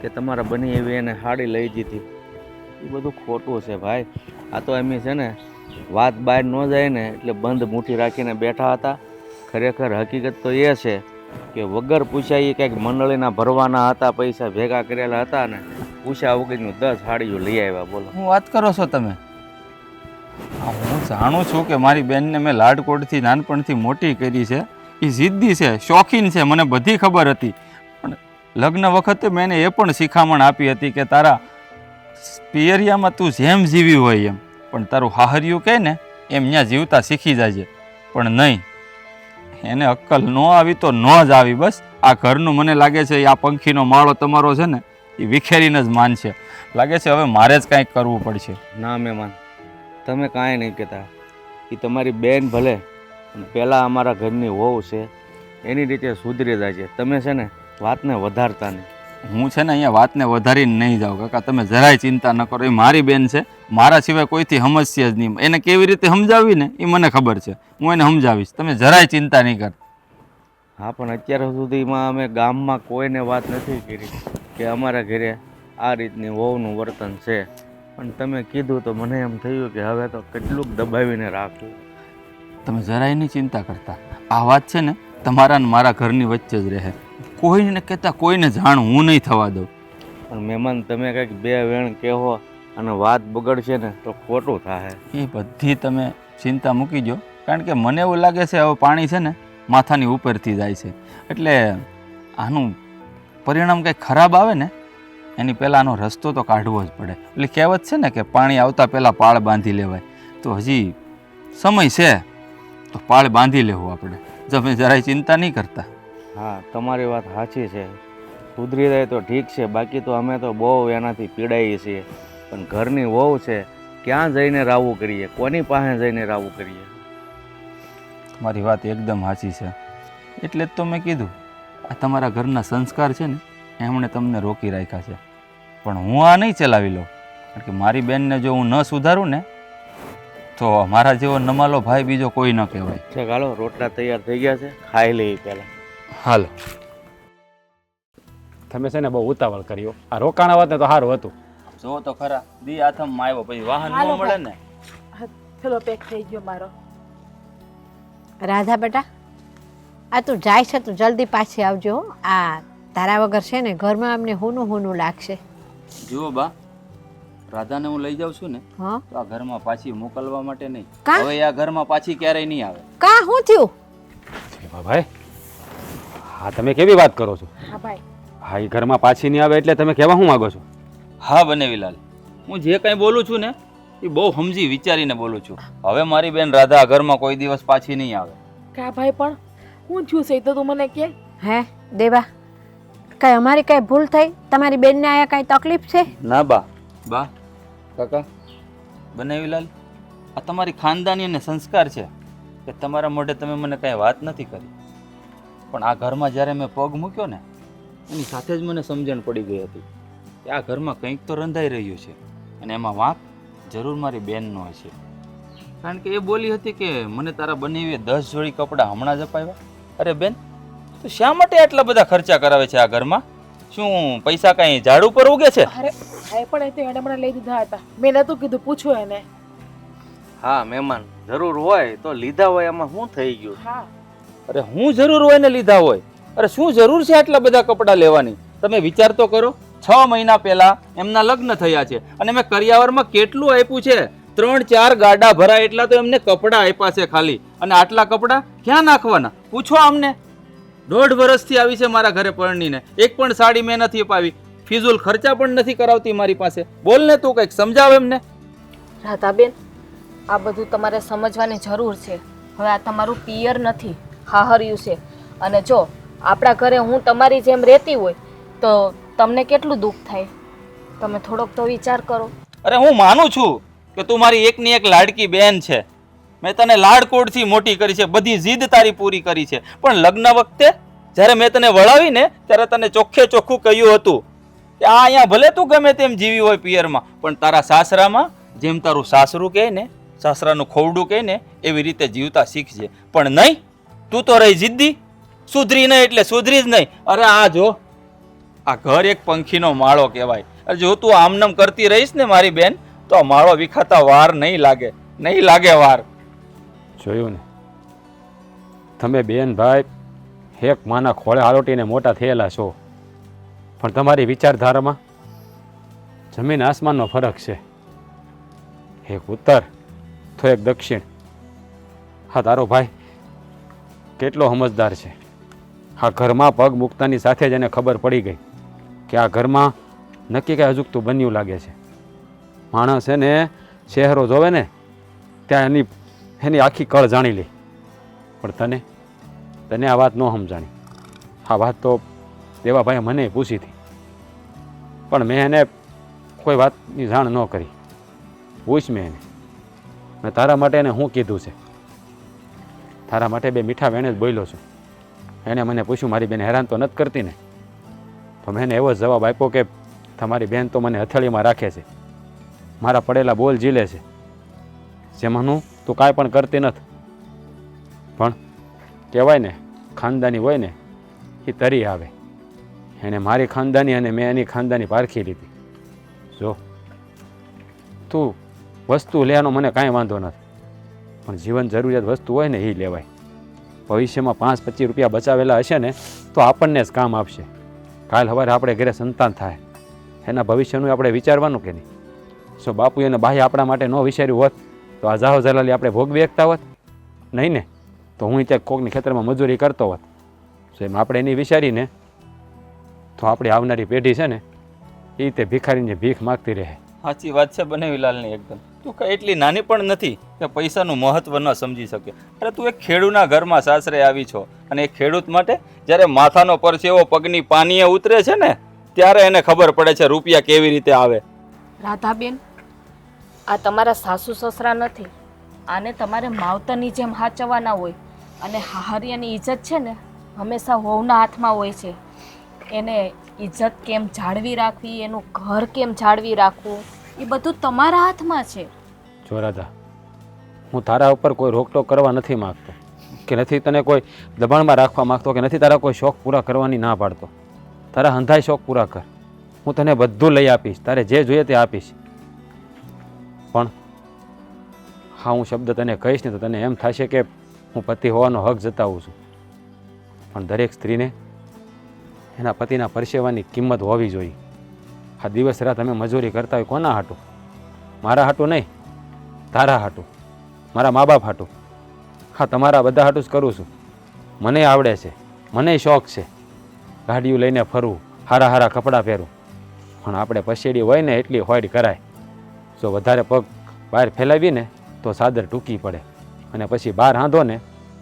કે તમારા બની એવી એને સાડી લઈ દીધી. એ બધું ખોટું છે ભાઈ. આ તો એમ છે ને વાત બહાર ન જાય ને એટલે બંધ મુઠ્ઠી રાખીને બેઠા હતા. ખરેખર હકીકત તો એ છે કે વગર પૂછ્યા એ કંઈક મંડળીના ભરવાના હતા, પૈસા ભેગા કરેલા હતા ને પૂછ્યા વગરનું 10 સાડીઓ લઈ આવ્યા. બોલો શું વાત કરો છો તમે? હું જાણું છું કે મારી બેનને મેં લાડકોડથી નાનપણથી મોટી કરી છે. એ જિદ્દી છે, શોખીન છે, મને બધી ખબર હતી. પણ લગ્ન વખતે મેં એને એ પણ શિખામણ આપી હતી કે તારા પિયરિયામાં તું જેમ જીવી હોય એમ, પણ તારું હાહરિયું કહે ને એમ ત્યાં જીવતા શીખી જાજે. પણ નહીં, એને અક્કલ ન આવી તો ન જ આવી. બસ આ ઘરનું મને લાગે છે આ પંખીનો માળો તમારો છે ને એ વિખેરીને જ માનશે. લાગે છે હવે મારે જ કાંઈક કરવું પડશે. ના મહેમાન, તમે કાંઈ નહીં કહેતા. એ તમારી બેન ભલે પણ પહેલાં અમારા ઘરની વહુ છે, એની રીતે સુધરી જાય છે. તમે છે ને વાતને વધારતા નહીં. હું છે ને અહીંયા વાતને વધારીને નહીં જાઉં કાકા, તમે જરાય ચિંતા ન કરો. એ મારી બેન છે, મારા સિવાય કોઈથી સમજશે જ નહીં. એને કેવી રીતે સમજાવી ને એ મને ખબર છે, હું એને સમજાવીશ. તમે જરાય ચિંતા નહીં કર. હા, પણ અત્યાર સુધીમાં અમે ગામમાં કોઈને વાત નથી કરી કે અમારા ઘરે આ રીતની વહુનું વર્તન છે. પણ તમે કીધું તો મને એમ થયું કે હવે તો કેટલુંક દબાવીને રાખવું. તમે જરાય નહીં ચિંતા કરતા. આ વાત છે ને તમારા ને મારા ઘરની વચ્ચે જ રહે. કોઈને કહેતા કોઈને જાણ હું નહીં થવા દઉં. પણ મહેમાન, તમે કંઈક બે વેણ કહેવો અને વાત બગડશે ને તો ખોટું થાય. એ બધી તમે ચિંતા મૂકી દો. કારણ કે મને એવું લાગે છે હવે પાણી છે ને માથાની ઉપરથી જાય છે. એટલે આનું પરિણામ કંઈક ખરાબ આવે ને એની પહેલાં આનો રસ્તો તો કાઢવો જ પડે. એટલે કહેવત છે ને કે પાણી આવતા પહેલાં પાળ બાંધી લેવાય. તો હજી સમય છે તો પાળ બાંધી લેવું આપણે. તમે જરાય ચિંતા નહીં કરતા. હા, તમારી વાત સાચી છે. સુધરી જાય તો ઠીક છે, બાકી તો અમે તો બહુ એનાથી પીડાઈએ છીએ. પણ ઘરની વહુ છે, ક્યાં જઈને રાવું કરીએ, કોની પાસે જઈને રાવું કરીએ? તમારી વાત એકદમ સાચી છે. એટલે જ તો મેં કીધું આ તમારા ઘરના સંસ્કાર છે ને એમણે તમને રોકી રાખ્યા છે. પણ હું આ નહીં ચલાવી લઉં. કારણ કે મારી બેનને જો હું ન સુધારું ને તો મારા જેવો નમાલો ભાઈ બીજો કોઈ ન કહેવાય. છે હાલો, રોટલા તૈયાર થઈ ગયા છે, ખાઈ લઈએ પહેલાં. હાલો. તમે છે ને બહુ ઉતાવળ કર્યો. આ રોકાણા હોત ને તો સારું હતું. જો તો ખરા દી આથમમાં આવ્યો પછી વાહન હાલો ન મળે ને. ચલો પેક થઈ ગયો મારો. રાધા બેટા, આ તું જાય છે તું જલ્દી પાછી આવજો હો. આ તારા વગર છે ને ઘરમાં અમને હુનું હુનું લાગશે. જુઓ બા, રાધાને હું લઈ જાઉં છું ને હા, તો આ ઘરમાં પાછી મોકલવા માટે નહીં. કા? હવે આ ઘરમાં પાછી ક્યારેય નહીં આવે. કા શું થયું? ભાઈ, હા તમે કેવી વાત કરો છો? હા ભાઈ, હા, એ ઘરમાં પાછી નહીં આવે એટલે તમે કહેવા શું માંગો છો? હા બનેવીલાલ, હું જે કંઈ બોલું છું ને એ બહુ સમજી વિચારીને બોલું છું. હવે મારી બેન રાધા આ ઘરમાં કોઈ દિવસ પાછી નહીં આવે. કા ભાઈ પણ હું થયું છે એ તો તું મને કે. હે દેવા, કઈ અમારી કઈ ભૂલ થઈ? તમારી બેનને આયા કઈ તકલીફ છે? ના બા. બા, કાકા, બનેવીલાલ, આ તમારી ખાનદાની અને સંસ્કાર છે કે તમારા મોઢે તમે મને કાંઈ વાત નથી કરી. પણ આ ઘરમાં જ્યારે મેં પગ મૂક્યો ને એની સાથે જ મને સમજણ પડી ગઈ હતી કે આ ઘરમાં કંઈક તો રંધાઈ રહ્યું છે. અને એમાં વાંક જરૂર મારી બેનનો હશે. કારણ કે એ બોલી હતી કે મને તારા બનેવીએ 10 જોડી કપડાં હમણાં જ અપાવ્યા. અરે બેન, તો શા માટે આટલા બધા ખર્ચા કરાવે છે આ ઘરમાં? શું પૈસા કાંઈ ઝાડ ઉપર ઉગે છે? અરે ભાઈ પણ એ તો એને મને લઈ દીધા હતા. મેં નતું કીધું, પૂછો એને. હા મહેમાન, જરૂર હોય તો લીધા હોય, એમાં શું થઈ ગયું? હા, અરે હું જરૂર હોય ને લીધા હોય? અરે શું જરૂર છે આટલા બધા કપડાં લેવાની? તમે વિચાર તો કરો. 6 મહિના પહેલા એમના લગ્ન થયા છે અને મેં કરિયાવરમાં કેટલું આપ્યું છે? 3-4 ગાડા ભરાય એટલા તો એમને કપડાં આપ્યા છે ખાલી. અને આટલા કપડાં ક્યાં નાખવાના? પૂછો અમને. 1.5 વર્ષથી આવી છે મારા ઘરે પરણીને, એક પણ સાડી મેં નથી અપાવી. ફિઝુલ ખર્ચા પણ નથી કરાવતી મારી પાસે. બોલ ને તું, કંઈક સમજાવ એમને. રાધાબેન, આ બધું તમારે સમજવાની જરૂર છે. હવે આ તમારું પિયર નથી, હાહર્યું છે. અને જો આપણા ઘરે હું તમારી જેમ રહેતી હોય તો તમને કેટલું દુઃખ થાય? તમે થોડોક તો વિચાર કરો. અરે હું માનું છું કે તું મારી એકની એક લાડકી બેન છે. મેં તને લાડકોડથી મોટી કરી છે, બધી જીદ તારી પૂરી કરી છે. પણ લગ્ન વખતે જ્યારે મેં તને વળાવીને ત્યારે તને ચોખ્ખે ચોખ્ખું કહ્યું હતું કે આ અહીંયા ભલે તું ગમે તેમ જીવી હોય પિયરમાં, પણ તારા સાસરામાં જેમ તારું સાસરું કહે ને, સાસરાનું ખોવડું કહે ને, એવી રીતે જીવતા શીખજે. પણ નહીં, તું તો રહી જિદ્દી. સુધરી નહીં એટલે સુધરી જ નહીં. અરે આ જો, આ ઘર એક પંખીનો માળો કહેવાય. અરે જો તું આમનામ કરતી રહીશ ને મારી બેન, તો આ માળો વિખાતા વાર નહીં લાગે, નહીં લાગે વાર. જોયું ને, તમે બેન ભાઈ એક માના ખોળે હાલોટીને મોટા થયેલા છો, પણ તમારી વિચારધારામાં જમીન આસમાનનો ફરક છે. એક ઉત્તર તો એક દક્ષિણ. હા, તારો ભાઈ કેટલો સમજદાર છે. આ ઘરમાં પગ મૂકતાની સાથે જ એને ખબર પડી ગઈ કે આ ઘરમાં નક્કી કંઈ અજુગતું બન્યું લાગે છે. માણસ એને શહેરો જોવે ને ત્યાં એની આખી કળ જાણી લે. પણ તને આ વાત ન સમજાણી. આ વાત તો દેવાભાઈએ મને પૂછી હતી, પણ મેં એને કોઈ વાતની જાણ ન કરી. પૂછ મેં તારા માટે એને શું કીધું છે? તારા માટે 2 મીઠા વેણે જ બોલ્યો છું. એને મને પૂછ્યું મારી બેન હેરાન તો નથી કરતી ને? તો મેં એને એવો જ જવાબ આપ્યો કે તમારી બેન તો મને હથેળીમાં રાખે છે, મારા પડેલા બોલ ઝીલે છે, જેમાંનું તું કાંઈ પણ કરતી નથી. પણ કહેવાય ને, ખાનદાની હોય ને એ તરી આવે. એને મારી ખાનદાની અને મેં એની ખાનદાની પારખી લીધી. જો તું વસ્તુ લેવાનો મને કાંઈ વાંધો નથી, પણ જીવન જરૂરિયાત વસ્તુ હોય ને એ લેવાય. ભવિષ્યમાં 5-25 રૂપિયા બચાવેલા હશે ને તો આપણને જ કામ આપશે. કાલ સવારે આપણે ઘરે સંતાન થાય, એના ભવિષ્યનું આપણે વિચારવાનું કે નહીં? જો બાપુ અને બાહ્ય આપણા માટે ન વિચાર્યું હોત તો આ જાહો જલાલી આપણે ભોગવી શકતા હોત નહીં ને? તો હું ત્યાં કોકની ખેતરમાં મજૂરી કરતો હોત. તો એમ આપણે એની વિચારીને તો આપણી આવનારી પેઢી છે ને એ તે ભિખારીને ભીખ માગતી રહે. સાચી વાત છે બનેવીલાલની એકદમ. તું કઈ એટલી નાની પણ નથી કે પૈસાનું મહત્વ ન સમજી શકે. અરે તું એક ખેડૂતના ઘરમાં સાસરે આવી છો અને એક ખેડૂત માટે જ્યારે માથાનો પરસેવો પગની પાનીએ ઉતરે છે ને ત્યારે એને ખબર પડે છે રૂપિયા કેવી રીતે આવે. રાધાબેન, આ તમારા સાસુ સસરા નથી. આને તમારે માવતરની જેમ હાચવવાના હોય. અને હાહરિયાની ઇજ્જત છે ને હંમેશા વહુના હાથમાં હોય છે. એને ઇજ્જત કેમ જાળવી રાખવી, એનું ઘર કેમ જાળવી રાખવું, એ બધું તમારા હાથમાં છે. જો રાધા, હું તારા ઉપર કોઈ રોકટોક કરવા નથી માગતો કે નથી તને કોઈ દબાણમાં રાખવા માગતો કે નથી તારા કોઈ શોખ પૂરા કરવાની ના પાડતો. તારા હંધાય શોખ પૂરા કર, હું તને બધું લઈ આપીશ, તારે જે જોઈએ તે આપીશ. પણ હા, હું શબ્દ તને કહીશ ને તો તને એમ થશે કે હું પતિ હોવાનો હક જતાવું છું. પણ દરેક સ્ત્રીને એના પતિના પરસેવાની કિંમત હોવી જોઈએ. આ દિવસ રાત અમે મજૂરી કરતા હોય કોના હાટું? મારા હાટું નહીં, તારા હાટું, મારા મા બાપ હાટું. હા, તમારા બધા હાટું જ કરું છું. મને આવડે છે, મને શોખ છે ગાડીઓ લઈને ફરવું, હારા હારા કપડાં પહેરવું. પણ આપણે પછેડી હોય ને એટલી હોડ કરાય. જો વધારે પગ બહાર ફેલાવીને તો ચાદર ટૂંકી પડે અને પછી બહાર હાંધો ને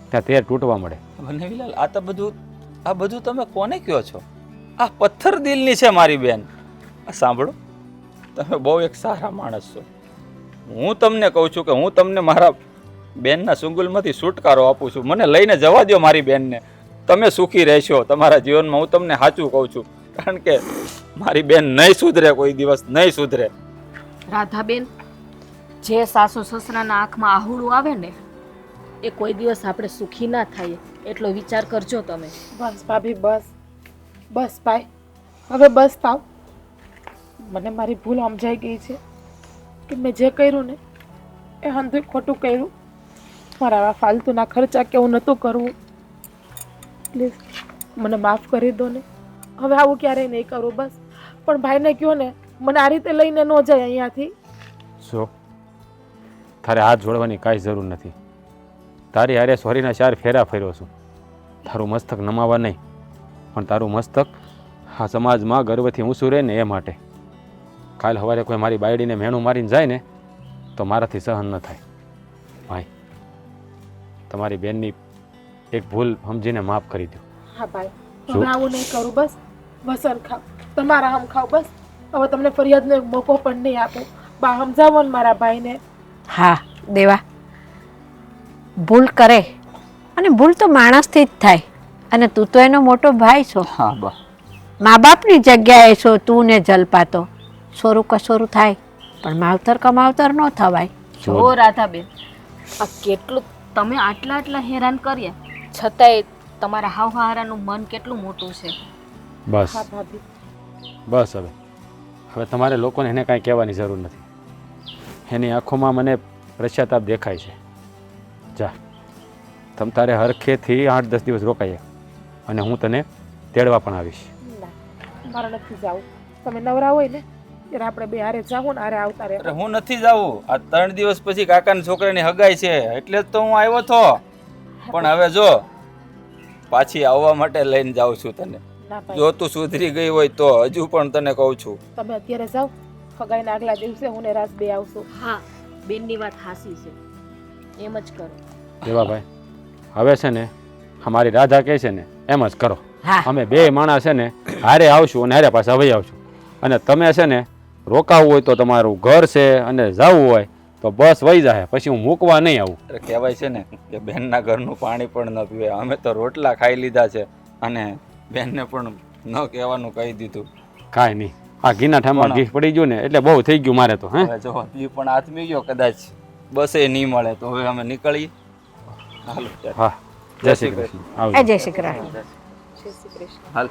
ત્યાં તેર તૂટવા મળે. બનેવીલાલ, આ બધું તમે કોને કહો છો? આ પથ્થર દિલની છે મારી બેન. આ સાંભળો, તમે બહુ એક સારા માણસ છો. હું તમને કહું છું કે હું તમને મારા બેનના સુંગુલમાંથી છુટકારો આપું છું. મને લઈને જવા દો મારી બેનને. તમે સુખી રહેશો તમારા જીવનમાં. હું તમને સાચું કહું છું, કારણ કે મારી બેન નહીં સુધરે, કોઈ દિવસ નહીં સુધરે. રાધાબેન, જે સાસુ સસરાના આંખમાં આહુડું આવે ને એ કોઈ દિવસ આપણે સુખી ના થાય એટલો વિચાર કરજો તમે. બસ ભાભી, બસ બસ ભાઈ, હવે બસ થાવ. મને મારી ભૂલ સમજાઈ ગઈ છે કે મેં જે કર્યું ને એ હંધું ખોટું કર્યું. મારા આવા ફાલતુના ખર્ચા કેવું નહોતું કરવું. પ્લીઝ મને માફ કરી દો ને. હવે આવું ક્યારેય નહીં કરું બસ. પણ ભાઈને કહો ને મને આ રીતે લઈને ન જાય અહીંયાથી. જો તારે હાથ જોડવાની કાંઈ જરૂર નથી. તારી હારે સોરીના 4 ફેરા ફેર્યો છું. તારું મસ્તક નમાવા નહીં, પણ તારું મસ્તક આ સમાજમાં ગર્વથી ઊંચું રહે ને એ માટે. કાલ સવારે કોઈ મારી બાયડીને મેણું મારીને જાય ને તો મારાથી સહન ન થાય. ભાઈ, તમારી બેનની એક ભૂલ સમજીને માફ કરી દો. હા ભાઈ, હવે આવું નહીં કરું બસ. વસન ખાવ, તમારા હમ ખાવ બસ. હવે તમને ફરિયાદનો એક મોકો પણ નહીં આપું. બા સમજાવો ને મારા ભાઈને. હા દેવા, ભૂલ કરે અને ભૂલ તો માણસથી જ થાય. અને તું તો એનો મોટો ભાઈ છો. હા બા, મા બાપની જગ્યાએ છો તું ને જલપાતો. સોરું કસોરું થાય પણ માવતર કમાવતર ન થવાય. જો રાધાબેન, આ કેટલું તમે આટલા હેરાન કર્યા છતાંય તમારા હાવહારાનું મન કેટલું મોટું છે. બસ હા ભાભી, બસ હવે તમારે લોકોને એને કાંઈ કહેવાની જરૂર નથી. એની આંખોમાં મને પશ્ચાતાપ દેખાય છે. જા, તમ તારે હરખેથી 8-10 દિવસ રોકાઈએ અને હું તને તેડવા પણ આવીશ. ના મારે નથી જાવું. તમે નવરા હોય ને ત્યારે આપણે બે હારે જાવું ને હારે આવતા રહે. અરે હું નથી જાવું. આ 3 દિવસ પછી કાકાના છોકરાની હગાઈ છે એટલે જ તો હું આવ્યો હતો. પણ હવે જો પાછી આવવા માટે લઈને જાઉં છું તને. ના ભાઈ, જો તું સુધરી ગઈ હોય તો હજુ પણ તને કહું છું. તમે અત્યારે જાઓ. ફગાઈના આગલા દિવસે હું ને રાત બે આવશું. હા, બેનની વાત હાસી છે, એમ જ કરો. દેવાભાઈ, હવે છે ને અમારી રાધા કહે છે ને એમ જ કરો. હા. અમે 2 માણસ છે ને હારે આવશું અને હારે પાછા વહી આવશું. અને તમે છે ને રોકાવું હોય તો તમારું ઘર છે અને જવું હોય તો બસ વહી જાય, પછી હું મૂકવા નહીં આવું. અરે કહેવાય છે ને કે બેનના ઘરનું પાણી પણ ન પીવે. અમે તો રોટલા ખાઈ લીધા છે અને બેનને પણ ન કહેવાનું કહી દીધું. કાંઈ નહીં, આ ઘીના ઠામમાં ઘી પડી ગયું ને એટલે બહુ થઈ ગયું મારે તો. હે, હવે જો હજી પણ આથમી ગયો કદાચ બસે નહીં મળે તો હવે અમે નીકળીએ. હાલો ત્યારે. હા, જય શ્રી કૃષ્ણ. આવજો. જય શ્રી કૃષ્ણ. જય શ્રી કૃષ્ણ. હાલ.